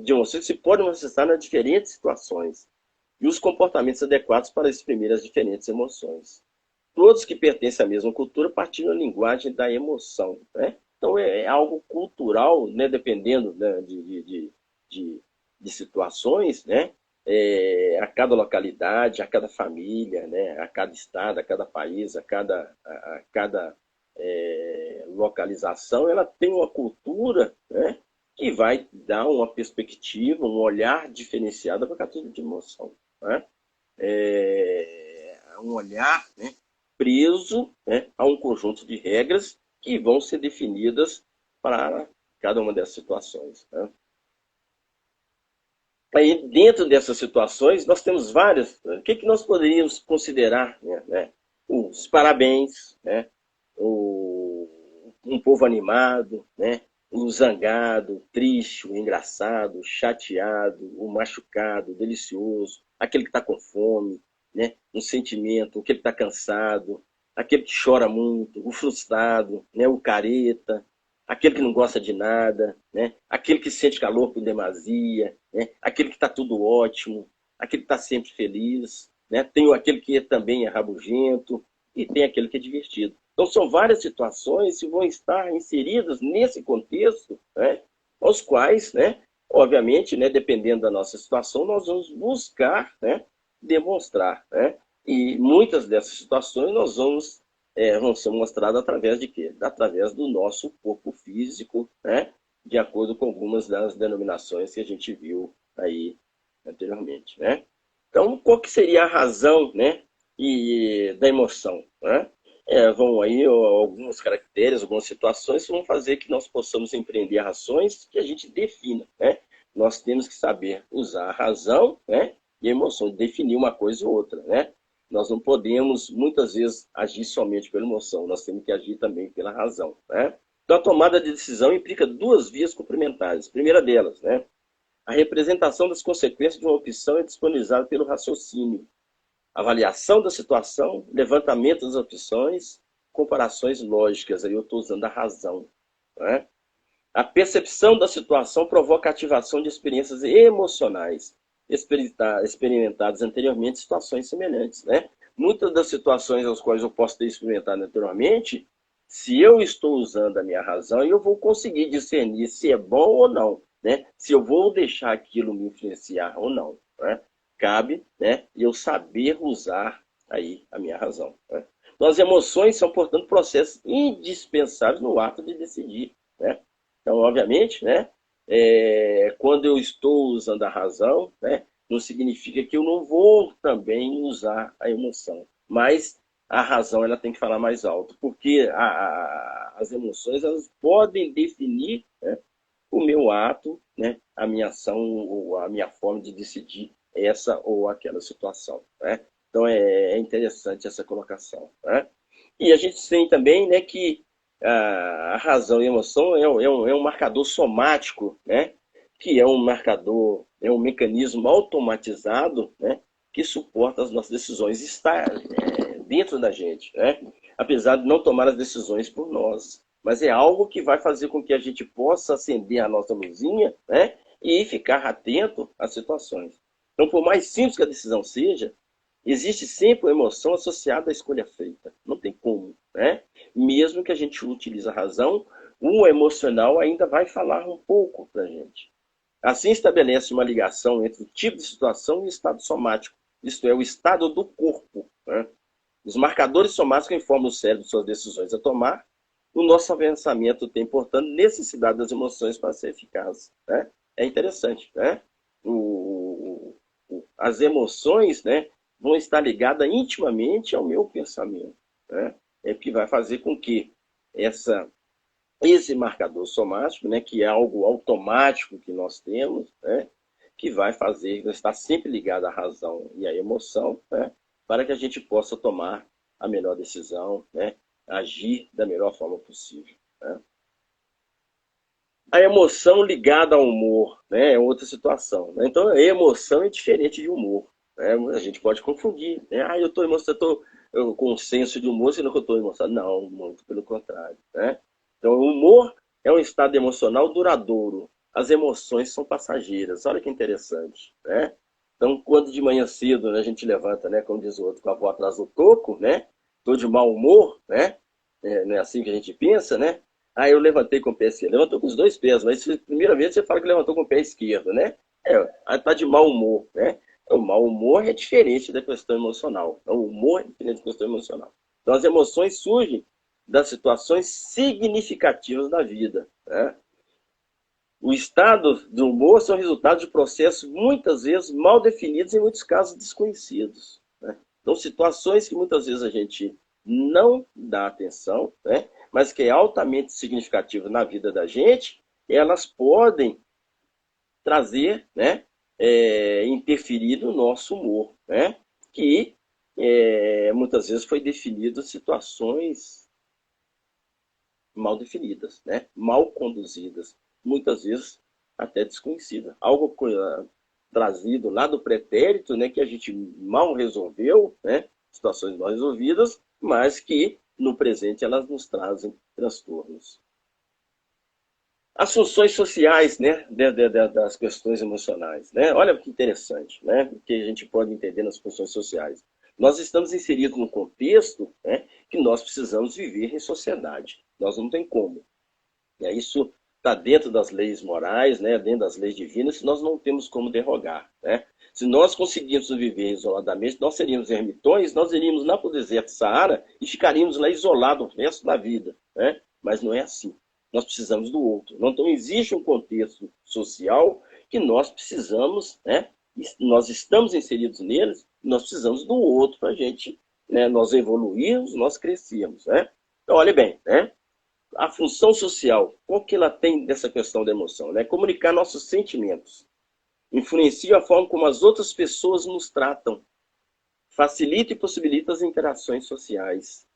de emoções que se podem manifestar nas diferentes situações e os comportamentos adequados para exprimir as diferentes emoções. Todos que pertencem à mesma cultura partilham a linguagem da emoção. Né? Então é algo cultural, né? Dependendo, né? De, de situações, né? A cada localidade, a cada família, né? A cada estado, a cada país, a cada localização, ela tem uma cultura, né? Que vai dar uma perspectiva, um olhar diferenciado para cada tipo de emoção. Né? Um olhar, né, preso, né, a um conjunto de regras que vão ser definidas para cada uma dessas situações. Né? Aí, dentro dessas situações, nós temos várias. O que nós poderíamos considerar? Né? Os parabéns, né? Um povo animado, né? O zangado, o triste, o engraçado, o chateado, o machucado, o delicioso, aquele que está com fome, né? Um sentimento, aquele que está cansado, aquele que chora muito, o frustrado, né? O careta, aquele que não gosta de nada, né? Aquele que sente calor por demasia, né? Aquele que está tudo ótimo, aquele que está sempre feliz, né? Tem aquele que também é rabugento e tem aquele que é divertido. Então, são várias situações que vão estar inseridas nesse contexto, né? Aos quais, né? Obviamente, né? Dependendo da nossa situação, nós vamos buscar, né? Demonstrar, né? E muitas dessas situações nós vão ser mostradas através de quê? Através do nosso corpo físico, né? De acordo com algumas das denominações que a gente viu aí anteriormente, né? Então, qual que seria a razão, né? Da emoção, né? Vão aí alguns caracteres, algumas situações que vão fazer que nós possamos empreender ações que a gente defina, né? Nós temos que saber usar a razão, né? E a emoção, definir uma coisa ou outra, né? Nós não podemos, muitas vezes, agir somente pela emoção, nós temos que agir também pela razão. Né? Então, a tomada de decisão implica duas vias complementares. A primeira delas, né? A representação das consequências de uma opção é disponibilizada pelo raciocínio. Avaliação da situação, levantamento das opções, comparações lógicas. Aí eu estou usando a razão. Né? A percepção da situação provoca a ativação de experiências emocionais experimentadas anteriormente em situações semelhantes. Né? Muitas das situações às quais eu posso ter experimentado anteriormente, se eu estou usando a minha razão, eu vou conseguir discernir se é bom ou não, né? Se eu vou deixar aquilo me influenciar ou não. Né? Cabe, né, eu saber usar aí a minha razão. Né? Então, as emoções são, portanto, processos indispensáveis no ato de decidir. Né? Então, obviamente, né, quando eu estou usando a razão, né, não significa que eu não vou também usar a emoção. Mas a razão ela tem que falar mais alto, porque as emoções elas podem definir, né, o meu ato, né, a minha ação, ou a minha forma de decidir essa ou aquela situação. Né? Então é interessante essa colocação. Né? E a gente tem também, né, que a razão e a emoção é um marcador somático, né, que é um marcador, é um mecanismo automatizado, né, que suporta as nossas decisões, está dentro da gente, né, apesar de não tomar as decisões por nós. Mas é algo que vai fazer com que a gente possa acender a nossa luzinha, né, e ficar atento às situações. Então, por mais simples que a decisão seja, existe sempre uma emoção associada à escolha feita. Não tem como, né? Mesmo que a gente utilize a razão, o emocional ainda vai falar um pouco para a gente. Assim estabelece uma ligação entre o tipo de situação e o estado somático, isto é, o estado do corpo. Né? Os marcadores somáticos informam o cérebro de suas decisões a tomar. O nosso pensamento tem, portanto, necessidade das emoções para ser eficaz. Né? É interessante, né? As emoções, né, vão estar ligadas intimamente ao meu pensamento, né? É que vai fazer com que esse marcador somático, né, que é algo automático que nós temos, né, que vai fazer, vai estar sempre ligado à razão e à emoção, né, para que a gente possa tomar a melhor decisão, né, agir da melhor forma possível, né. A emoção ligada ao humor, né, é outra situação, né? Então, a emoção é diferente de humor, né? A gente pode confundir, né? Eu estou emocionado, eu com um senso de humor, sendo que eu estou emocionado. Não, muito pelo contrário, né? Então, o humor é um estado emocional duradouro. As emoções são passageiras. Olha que interessante, né? Então, quando de manhã cedo, né, a gente levanta, né, como diz o outro, com a avó atrás do toco, né? Tô de mau humor, né? Não é assim que a gente pensa, né? Eu levantei com o pé esquerdo. Levantou com os dois pés, mas primeira vez você fala que levantou com o pé esquerdo, né? Tá de mau humor, né? O mau humor é diferente da questão emocional. O humor é diferente da questão emocional. Então, as emoções surgem das situações significativas da vida, né? O estado do humor são resultado de processos muitas vezes mal definidos e em muitos casos desconhecidos, né? Então, situações que muitas vezes a gente não dá atenção, né? Mas que é altamente significativa na vida da gente, elas podem trazer, né, interferir no nosso humor, né? Que muitas vezes foi definido situações mal definidas, né? Mal conduzidas, muitas vezes até desconhecida. Algo trazido lá do pretérito, né, que a gente mal resolveu, né? Situações mal resolvidas, mas que no presente elas nos trazem transtornos. As funções sociais, né, das questões emocionais, né? Olha que interessante, né? O que a gente pode entender nas funções sociais. Nós estamos inseridos num contexto, né, que nós precisamos viver em sociedade. Nós não tem como. Isso está dentro das leis morais, né, dentro das leis divinas, nós não temos como derrogar, né? Se nós conseguíssemos viver isoladamente, nós seríamos ermitões, nós iríamos lá para o deserto Saara e ficaríamos lá isolados o resto da vida, né? Mas não é assim. Nós precisamos do outro. Então, existe um contexto social que nós precisamos, né? Nós estamos inseridos neles, nós precisamos do outro para a gente, né? Nós evoluirmos, nós crescermos, né? Então, olha bem, né? A função social, qual que ela tem dessa questão da emoção? Né? Comunicar nossos sentimentos. Influencia a forma como as outras pessoas nos tratam. Facilita e possibilita as interações sociais.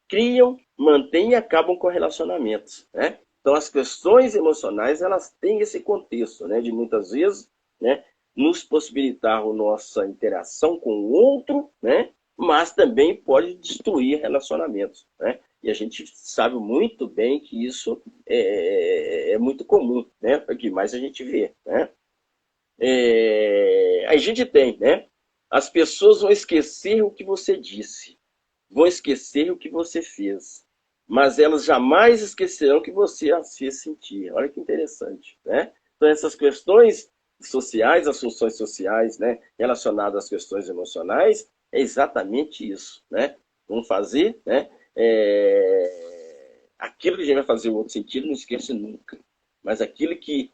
Criam, mantêm e acabam com relacionamentos, né? Então, as questões emocionais, elas têm esse contexto, né? De muitas vezes, né, nos possibilitar a nossa interação com o outro, né? Mas também pode destruir relacionamentos, né? E a gente sabe muito bem que isso é muito comum, né? É o que mais a gente vê, né? A gente tem, né? As pessoas vão esquecer o que você disse, vão esquecer o que você fez, mas elas jamais esquecerão o que você as fez sentir. Olha que interessante, né? Então, essas questões sociais, as funções sociais, né, relacionadas às questões emocionais, é exatamente isso, né? Vamos fazer, né? Aquilo que a gente vai fazer o outro sentir, não esquece nunca. Mas aquilo que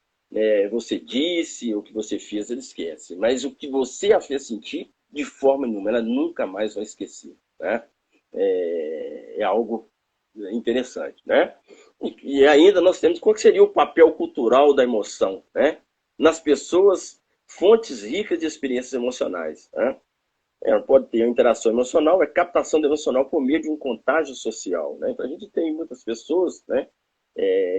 você disse, ou que você fez, ele esquece. Mas o que você a fez sentir, de forma nenhuma, ela nunca mais vai esquecer, né? É algo interessante, né? E ainda nós temos qual seria o papel cultural da emoção, né? Nas pessoas, fontes ricas de experiências emocionais, né? Pode ter uma interação emocional, captação emocional por meio de um contágio social, né? Então a gente tem muitas pessoas, né,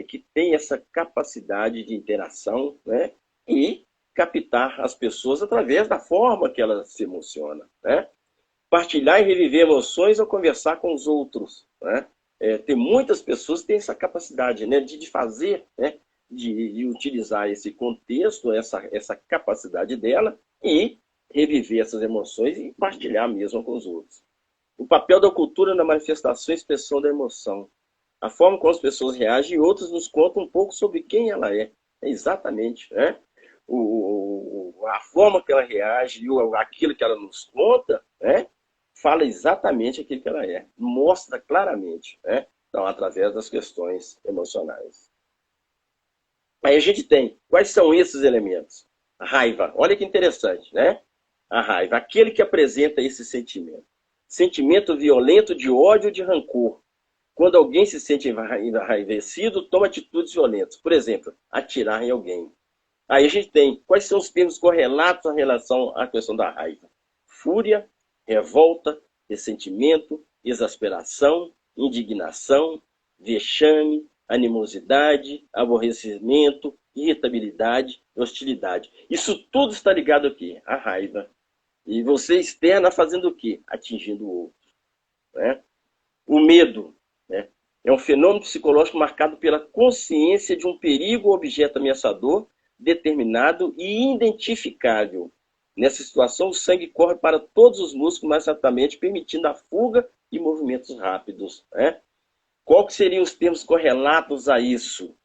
que têm essa capacidade de interação, né, e captar as pessoas através da forma que elas se emocionam, né? Partilhar e reviver emoções ou conversar com os outros, né? Tem muitas pessoas que têm essa capacidade, né, de fazer, né, de utilizar esse contexto, essa capacidade dela e reviver essas emoções e partilhar mesmo com os outros. O papel da cultura na manifestação e expressão da emoção. A forma como as pessoas reagem e outros nos contam um pouco sobre quem ela é. Exatamente, né? A forma que ela reage e aquilo que ela nos conta, né, fala exatamente aquilo que ela é. Mostra claramente, né? Então, através das questões emocionais. Aí a gente tem, quais são esses elementos? A raiva, olha que interessante, né? a raiva, aquele que apresenta esse sentimento. Sentimento violento de ódio ou de rancor. Quando alguém se sente enraivecido, toma atitudes violentas. Por exemplo, atirar em alguém. Aí a gente tem, quais são os termos correlatos em relação à questão da raiva? Fúria, revolta, ressentimento, exasperação, indignação, vexame, animosidade, aborrecimento, irritabilidade, hostilidade. Isso tudo está ligado aqui, à raiva. E você externa fazendo o quê? Atingindo o outro. Né? O medo, né? É um fenômeno psicológico marcado pela consciência de um perigo ou objeto ameaçador determinado e identificável. Nessa situação, o sangue corre para todos os músculos mais rapidamente, permitindo a fuga e movimentos rápidos. Né? Qual que seriam os termos correlatos a isso?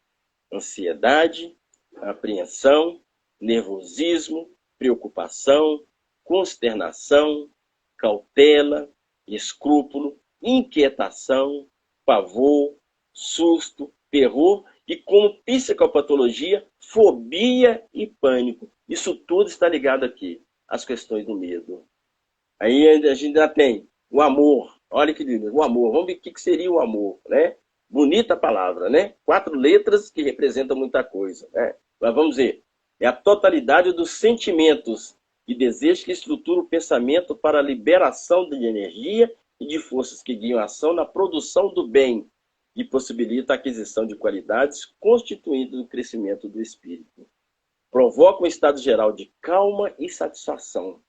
Ansiedade, apreensão, nervosismo, preocupação, consternação, cautela, escrúpulo, inquietação, pavor, susto, terror e, como psicopatologia, fobia e pânico. Isso tudo está ligado aqui às questões do medo. Aí a gente ainda tem o amor. Olha que lindo, o amor. Vamos ver o que seria o amor, né? Bonita palavra, né? 4 letras que representam muita coisa, né? Mas vamos ver. É a totalidade dos sentimentos e desejos que estruturam o pensamento para a liberação de energia e de forças que guiam a ação na produção do bem e possibilita a aquisição de qualidades, constituindo o crescimento do espírito. Provoca um estado geral de calma e satisfação,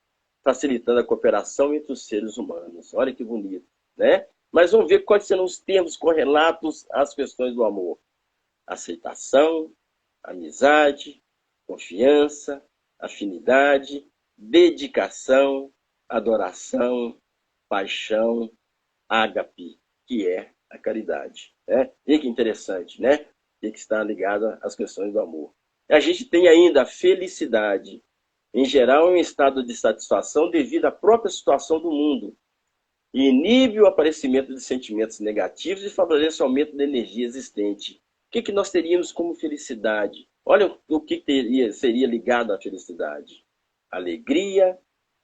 facilitando a cooperação entre os seres humanos. Olha que bonito, né? Mas vamos ver quais serão os termos correlatos às questões do amor. Aceitação, amizade, confiança, afinidade, dedicação, adoração, paixão, ágape, que é a caridade. Né? E que interessante, né? E que está ligada às questões do amor. A gente tem ainda a felicidade. Em geral, é um estado de satisfação devido à própria situação do mundo. E inibe o aparecimento de sentimentos negativos e favorece o aumento da energia existente. O que nós teríamos como felicidade? Olha o que seria ligado à felicidade. Alegria,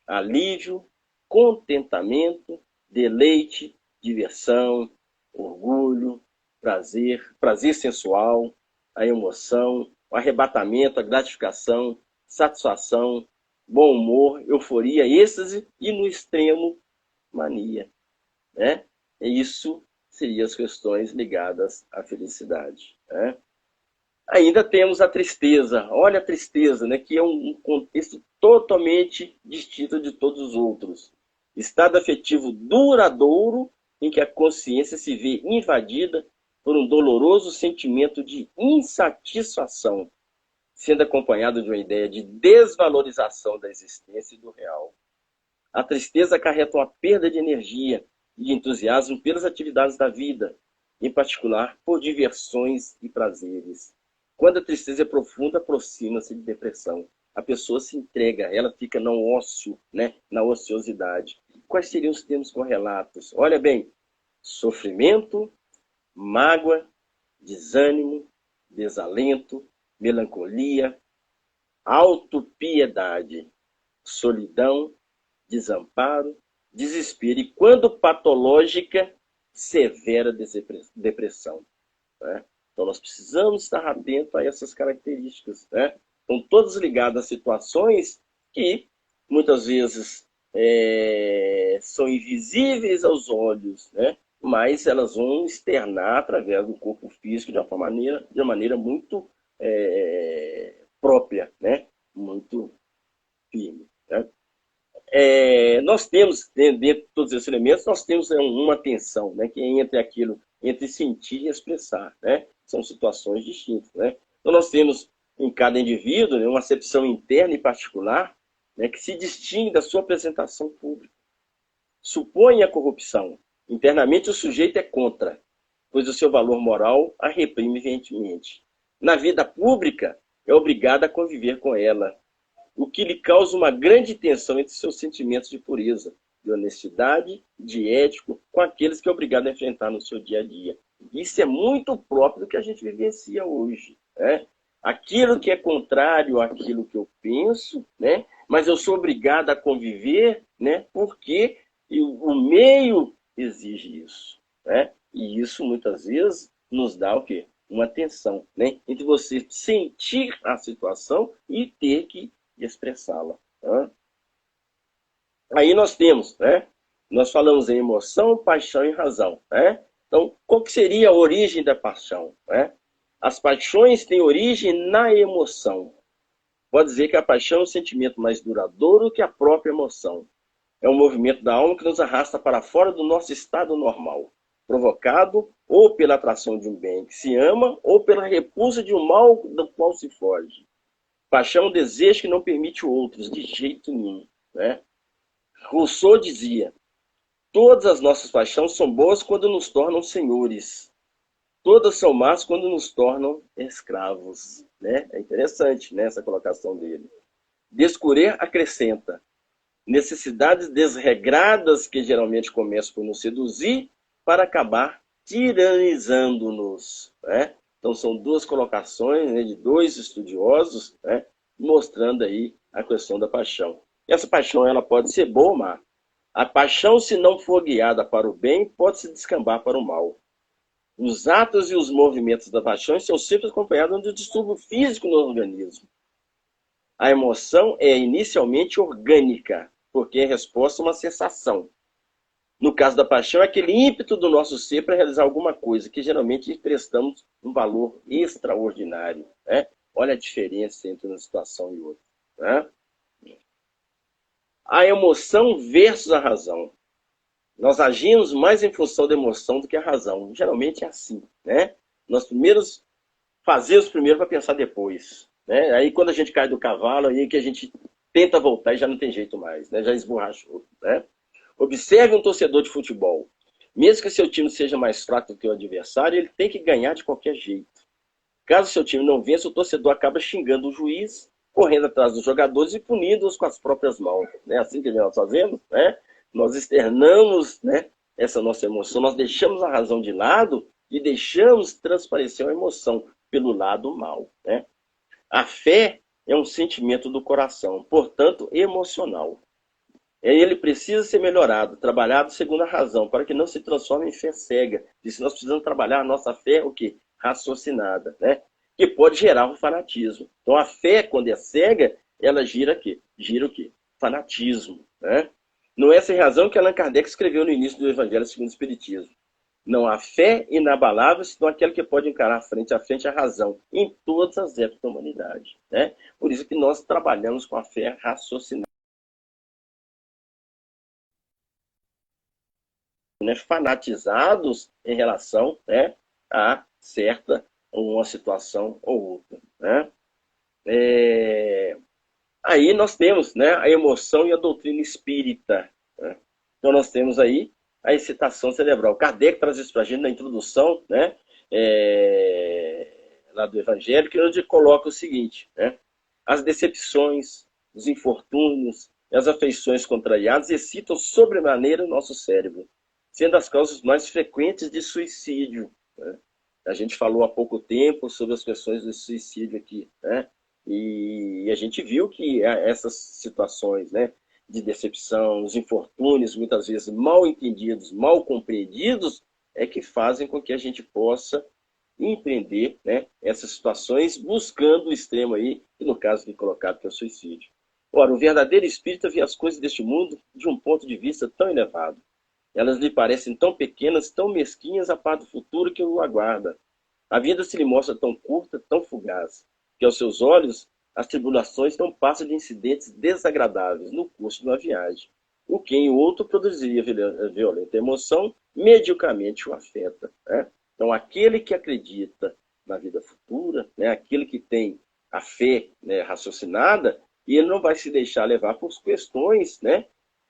alívio, contentamento, deleite, diversão, orgulho, prazer sensual, a emoção, o arrebatamento, a gratificação, satisfação, bom humor, euforia, êxtase e, no extremo, mania. Né? E isso seriam as questões ligadas à felicidade. Né? Ainda temos a tristeza. Olha a tristeza, né? Que é um contexto totalmente distinto de todos os outros. Estado afetivo duradouro em que a consciência se vê invadida por um doloroso sentimento de insatisfação, sendo acompanhado de uma ideia de desvalorização da existência e do real. A tristeza acarreta uma perda de energia e de entusiasmo pelas atividades da vida, em particular por diversões e prazeres. Quando a tristeza é profunda, aproxima-se de depressão. A pessoa se entrega, ela fica no ócio, né? Na ociosidade. Quais seriam os termos correlatos? Olha bem, sofrimento, mágoa, desânimo, desalento, melancolia, autopiedade, solidão, desamparo, desespero e, quando patológica, severa depressão. Né? Então, nós precisamos estar atentos a essas características. Né? Estão todas ligadas a situações que, muitas vezes, são invisíveis aos olhos, né? Mas elas vão externar através do corpo físico de uma maneira muito própria, né? Muito firme. Né? Nós temos, dentro de todos esses elementos, nós temos uma tensão, né? Que é entre sentir e expressar, né? São situações distintas, né? Então, nós temos em cada indivíduo, né, uma acepção interna e particular, né, que se distingue da sua apresentação pública. Supõe a corrupção. Internamente, o sujeito é contra, pois o seu valor moral a reprime veementemente. Na vida pública, é obrigado a conviver com ela, o que lhe causa uma grande tensão entre seus sentimentos de pureza, de honestidade, de ético, com aqueles que é obrigado a enfrentar no seu dia a dia. Isso é muito próprio do que a gente vivencia hoje. Né? Aquilo que é contrário àquilo que eu penso, né, mas eu sou obrigado a conviver, né? Porque o meio exige isso, né? E isso muitas vezes nos dá o quê? Uma tensão, né? Entre você sentir a situação e ter que expressá-la. Né? Aí nós temos, né? Nós falamos em emoção, paixão e razão, né? Então, qual que seria a origem da paixão, né? As paixões têm origem na emoção. Pode dizer que a paixão é um sentimento mais duradouro que a própria emoção. É um movimento da alma que nos arrasta para fora do nosso estado normal, provocado ou pela atração de um bem que se ama ou pela repulsa de um mal do qual se foge. Paixão é um desejo que não permite outros, de jeito nenhum, né? Rousseau dizia: todas as nossas paixões são boas quando nos tornam senhores. Todas são más quando nos tornam escravos. Né? É interessante, né, essa colocação dele. Descourer acrescenta: necessidades desregradas que geralmente começam por nos seduzir para acabar tiranizando-nos. Né? Então são duas colocações, né, de dois estudiosos, né, mostrando aí a questão da paixão. E essa paixão ela pode ser boa ou má. A paixão, se não for guiada para o bem, pode se descambar para o mal. Os atos e os movimentos da paixão são sempre acompanhados de um distúrbio físico no organismo. A emoção é inicialmente orgânica, porque é resposta a uma sensação. No caso da paixão, é aquele ímpeto do nosso ser para realizar alguma coisa, que geralmente prestamos um valor extraordinário. Né? Olha a diferença entre uma situação e outra. Né? A emoção versus a razão. Nós agimos mais em função da emoção do que a razão. Geralmente é assim, né? Nós fazemos primeiro para pensar depois. Né? Aí quando a gente cai do cavalo, aí que a gente tenta voltar e já não tem jeito mais, né? Já esborrachou. Né? Observe um torcedor de futebol. Mesmo que seu time seja mais fraco do que o adversário, ele tem que ganhar de qualquer jeito. Caso seu time não vença, o torcedor acaba xingando o juiz, correndo atrás dos jogadores e punindo-os com as próprias mãos. É assim que nós fazemos, né? Nós externamos, né, essa nossa emoção, nós deixamos a razão de lado e deixamos transparecer a emoção pelo lado mal. Né? A fé é um sentimento do coração, portanto, emocional. Ele precisa ser melhorado, trabalhado segundo a razão, para que não se transforme em fé cega. Isso nós precisamos trabalhar a nossa fé, o quê? Raciocinada, né? Que pode gerar o fanatismo. Então a fé, quando é cega, ela gira quê? Gira o quê? Fanatismo, né? Não é sem razão que Allan Kardec escreveu no início do Evangelho segundo o Espiritismo. Não há fé inabalável, senão aquele que pode encarar frente a frente a razão, em todas as épocas da humanidade. Né? Por isso que nós trabalhamos com a fé raciocinada. Né? Fanatizados em relação, né, a certa uma situação ou outra. Né? Aí nós temos, né, a emoção e a doutrina espírita. Né? Então nós temos aí a excitação cerebral. Kardec traz isso para a gente na introdução, né, lá do Evangelho, que onde coloca o seguinte, né, as decepções, os infortúnios e as afeições contrariadas excitam sobremaneira o nosso cérebro, sendo as causas mais frequentes de suicídio. Né? A gente falou há pouco tempo sobre as questões do suicídio aqui, né? E a gente viu que essas situações, né, de decepção, os infortúnios, muitas vezes mal entendidos, mal compreendidos, é que fazem com que a gente possa empreender, né, essas situações buscando o extremo aí, que no caso que colocado que é o suicídio. Ora, o verdadeiro espírita vê as coisas deste mundo de um ponto de vista tão elevado. Elas lhe parecem tão pequenas, tão mesquinhas a par do futuro que o aguarda. A vida se lhe mostra tão curta, tão fugaz, que aos seus olhos as tribulações não passam de incidentes desagradáveis no curso de uma viagem, o que em outro produziria violenta emoção, mediocamente o afeta. Né? Então, aquele que acredita na vida futura, né, aquele que tem a fé, né, raciocinada, e ele não vai se deixar levar por questões, né,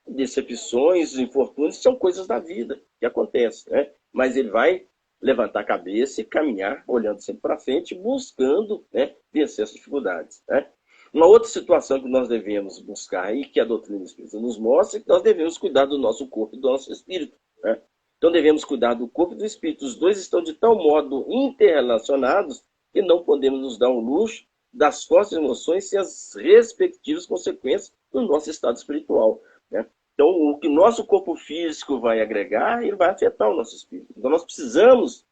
decepções, infortúnios, são coisas da vida que acontecem, né? Mas ele vai levantar a cabeça e caminhar, olhando sempre para frente, buscando, né, vencer as dificuldades. Né? Uma outra situação que nós devemos buscar e que a doutrina espírita nos mostra é que nós devemos cuidar do nosso corpo e do nosso espírito. Né? Então devemos cuidar do corpo e do espírito. Os dois estão de tal modo interrelacionados que não podemos nos dar o luxo das fortes emoções sem as respectivas consequências no nosso estado espiritual, né? Então, o que nosso corpo físico vai agregar, ele vai afetar o nosso espírito. Então, nós precisamos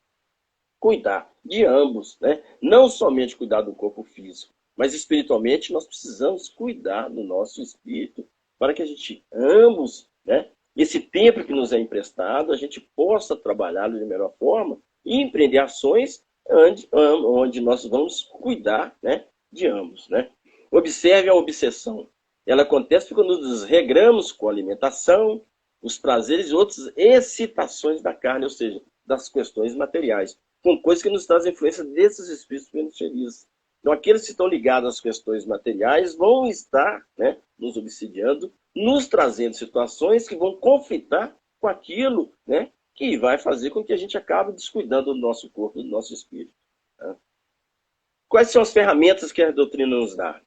cuidar de ambos, né? Não somente cuidar do corpo físico, mas espiritualmente nós precisamos cuidar do nosso espírito para que a gente, ambos, né? Esse tempo que nos é emprestado, a gente possa trabalhá-lo de melhor forma e empreender ações onde nós vamos cuidar, né, de ambos, né? Observe a obsessão. Ela acontece quando nos regramos com a alimentação, os prazeres e outras excitações da carne, ou seja, das questões materiais, com coisas que nos trazem influência desses espíritos beneficiaristas. Então, aqueles que estão ligados às questões materiais vão estar, né, nos obsidiando, nos trazendo situações que vão conflitar com aquilo, né, que vai fazer com que a gente acabe descuidando do nosso corpo, do nosso espírito. Tá? Quais são as ferramentas que a doutrina nos dá?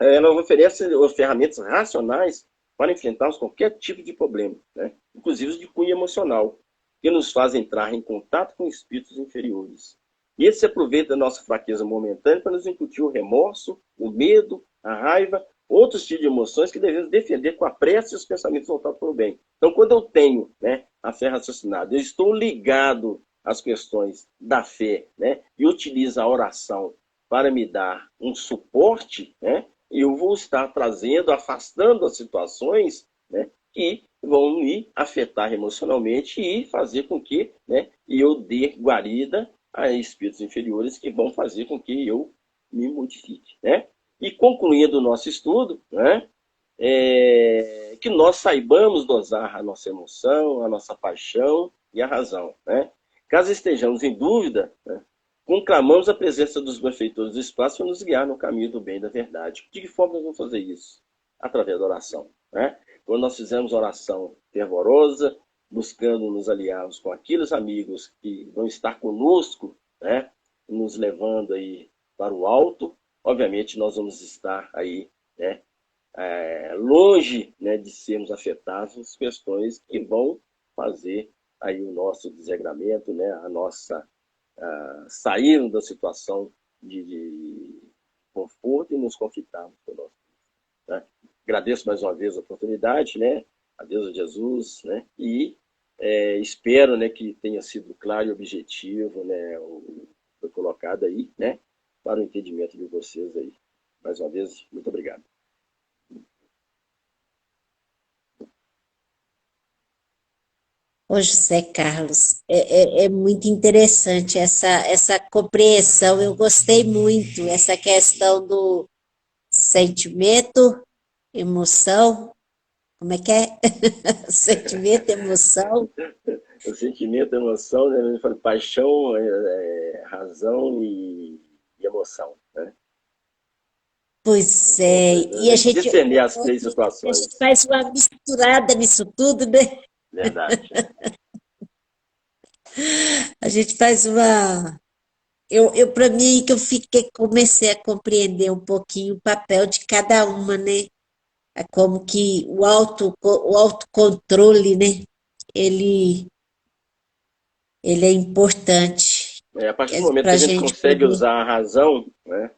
Ela oferece ferramentas racionais para enfrentarmos qualquer tipo de problema, né, inclusive os de cunho emocional, que nos fazem entrar em contato com espíritos inferiores. E esse se aproveita da nossa fraqueza momentânea para nos incutir o remorso, o medo, a raiva, outros tipos de emoções que devemos defender com a prece e os pensamentos voltados para o bem. Então, quando eu tenho, né, a fé raciocinada, eu estou ligado às questões da fé, né, e utilizo a oração para me dar um suporte, né, eu vou estar trazendo, afastando as situações, né, que vão me afetar emocionalmente e fazer com que, né, eu dê guarida a espíritos inferiores que vão fazer com que eu me modifique, né? E concluindo o nosso estudo, né, que nós saibamos dosar a nossa emoção, a nossa paixão e a razão, né? Caso estejamos em dúvida, né, conclamamos a presença dos benfeitores do espaço para nos guiar no caminho do bem e da verdade. De que forma nós vamos fazer isso? Através da oração, né? Quando nós fizermos oração fervorosa, buscando nos aliarmos com aqueles amigos que vão estar conosco, né, nos levando aí para o alto, obviamente nós vamos estar aí, né, longe, né, de sermos afetados por questões que vão fazer aí o nosso desregramento, né, a nossa sair da situação de conforto e nos conflitarmos com o nosso. Né? Agradeço mais uma vez a oportunidade, né? A Deus, a Jesus, né? E espero, né, que tenha sido claro e objetivo, né, foi colocado aí, né, para o entendimento de vocês aí. Mais uma vez, muito obrigado. Ô José Carlos, é muito interessante essa compreensão, eu gostei muito, essa questão do sentimento, emoção, como é que é? Sentimento, emoção. O sentimento, a emoção, né, eu falo, paixão, razão e emoção, né? Pois Então, é, e a gente, discernir as três situações. faz uma misturada nisso tudo, né? Verdade. A gente faz uma. Para mim, que eu fiquei, comecei a compreender um pouquinho o papel de cada uma, né? É como que o autocontrole, né? Ele, ele é importante A partir do momento para que a a gente gente consegue poder. usar a razão, né,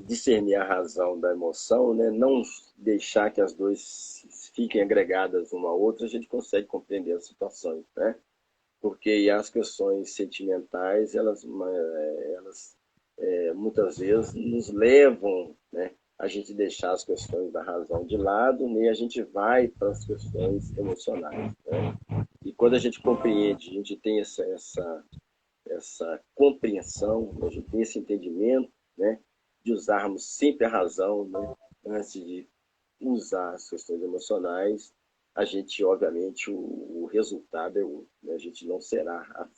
discernir a razão da emoção, né, não deixar que as duas fiquem agregadas uma à outra, a gente consegue compreender as situações, né? Porque as questões sentimentais, elas muitas vezes nos levam, né, a gente deixar as questões da razão de lado, né, e a gente vai para as questões emocionais, né? E quando a gente compreende, a gente tem essa compreensão, a gente tem esse entendimento, né, de usarmos sempre a razão, né, antes de usar as questões emocionais, a gente, obviamente, o resultado é outro, né? A gente não será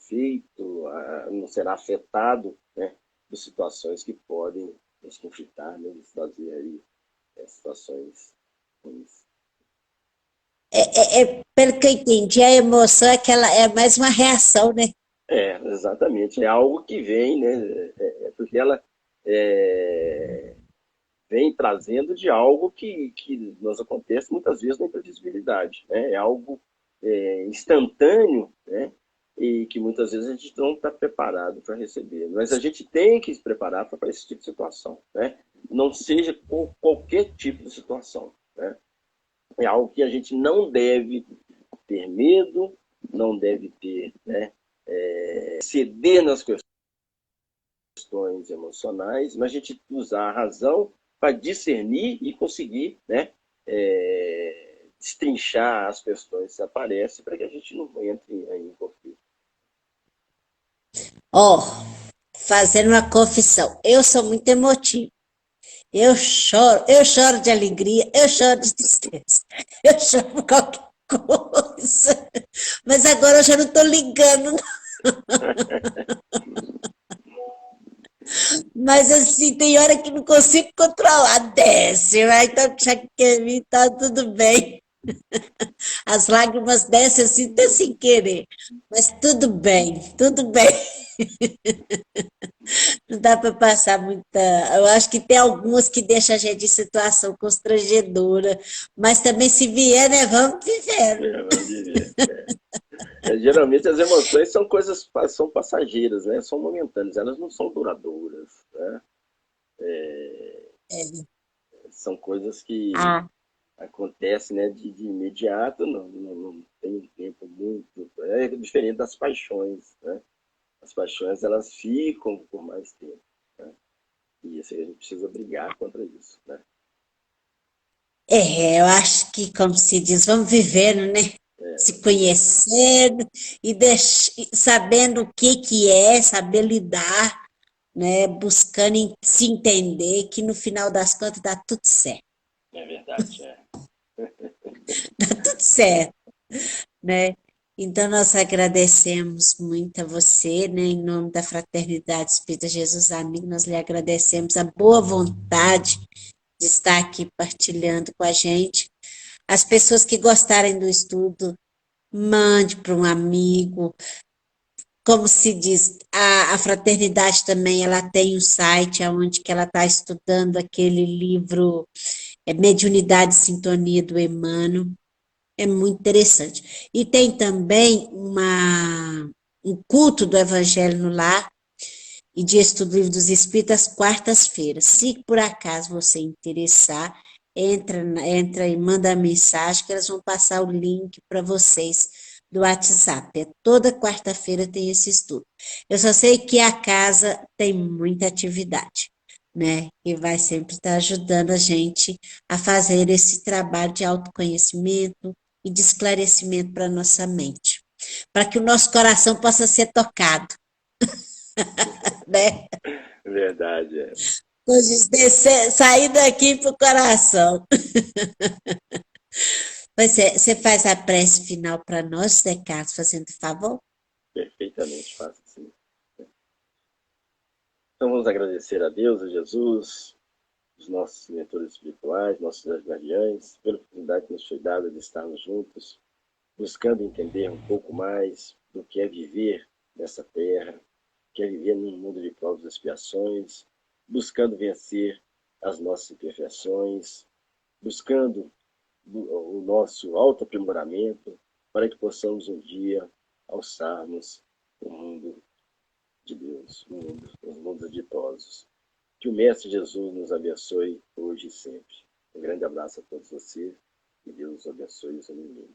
não será afetado, né, por situações que podem nos conflitar, né, nos trazer aí situações ruins. Pelo que eu entendi, a emoção é que ela é mais uma reação, né? Exatamente. É algo que vem, né? Porque ela é, vem trazendo de algo que nos acontece muitas vezes na imprevisibilidade, né? É algo instantâneo, né? e que muitas vezes a gente não está preparado para receber. Mas a gente tem que se preparar para esse tipo de situação, né? Não seja por qualquer tipo de situação, né? É algo que a gente não deve ter medo, não deve ter, né, ceder nas questões emocionais, mas a gente usar a razão para discernir e conseguir, né, destrinchar as questões que aparecem para que a gente não entre em conflito. Ó, fazendo uma confissão, eu sou muito emotiva. Eu choro de alegria, eu choro de tristeza, eu choro por qualquer coisa. Mas agora eu já não estou ligando. Mas assim, tem hora que não consigo controlar, desce, vai, então já que mim tá tudo bem. As lágrimas descem assim, até sem querer. Mas tudo bem, tudo bem. Não dá para passar muita. Eu acho que tem algumas que deixam a gente em situação constrangedora, mas também se vier, né, vamos vivendo. Vamos viver. Geralmente as emoções são coisas, são passageiras, né? São momentâneas, elas não são duradouras, né? São coisas que Ah, acontecem, né, de imediato, não tem um tempo muito. É diferente das paixões, né? As paixões elas ficam por mais tempo, né? E assim, a gente precisa brigar contra isso, né? eu acho que, como se diz, vamos vivendo, né? Se É, conhecendo e sabendo o que que é, saber lidar, né? Buscando se entender, que no final das contas dá tudo certo. é verdade, é. Dá tudo certo, né? Então, nós agradecemos muito a você, né? Em nome da Fraternidade Espírita Jesus Amigo, nós lhe agradecemos a boa vontade de estar aqui partilhando com a gente. As pessoas que gostarem do estudo, mande para um amigo. Como se diz, a fraternidade também, ela tem um site onde que ela está estudando aquele livro Mediunidade e Sintonia do Emmanuel. É muito interessante. E tem também um culto do Evangelho no Lar e de estudo do livro dos Espíritos às quartas-feiras. Se por acaso você interessar, entra e manda a mensagem que elas vão passar o link para vocês do WhatsApp. Toda quarta-feira tem esse estudo. Eu só sei que a casa tem muita atividade, né? E vai sempre estar ajudando a gente a fazer esse trabalho de autoconhecimento e de esclarecimento para a nossa mente, para que o nosso coração possa ser tocado, né? Verdade, é. Hoje descer, sair daqui pro coração. Pois é, você faz a prece final para nós, Zé Carlos, fazendo favor? Perfeitamente fácil, sim. Então vamos agradecer a Deus, a Jesus, os nossos mentores espirituais, nossos guardiães, pela oportunidade que nos foi dada de estarmos juntos, buscando entender um pouco mais do que é viver nessa terra, que é viver num mundo de provas e expiações, buscando vencer as nossas imperfeições, buscando o nosso autoaprimoramento para que possamos um dia alçarmos o mundo de Deus, os mundos ditosos. Que o Mestre Jesus nos abençoe hoje e sempre. Um grande abraço a todos vocês e Deus abençoe o seu menino.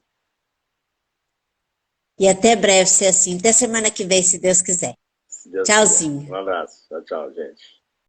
E até breve, se assim. Até semana que vem, se Deus quiser. Se Deus quiser. Um Tchauzinho. abraço. Tchau, tchau, gente.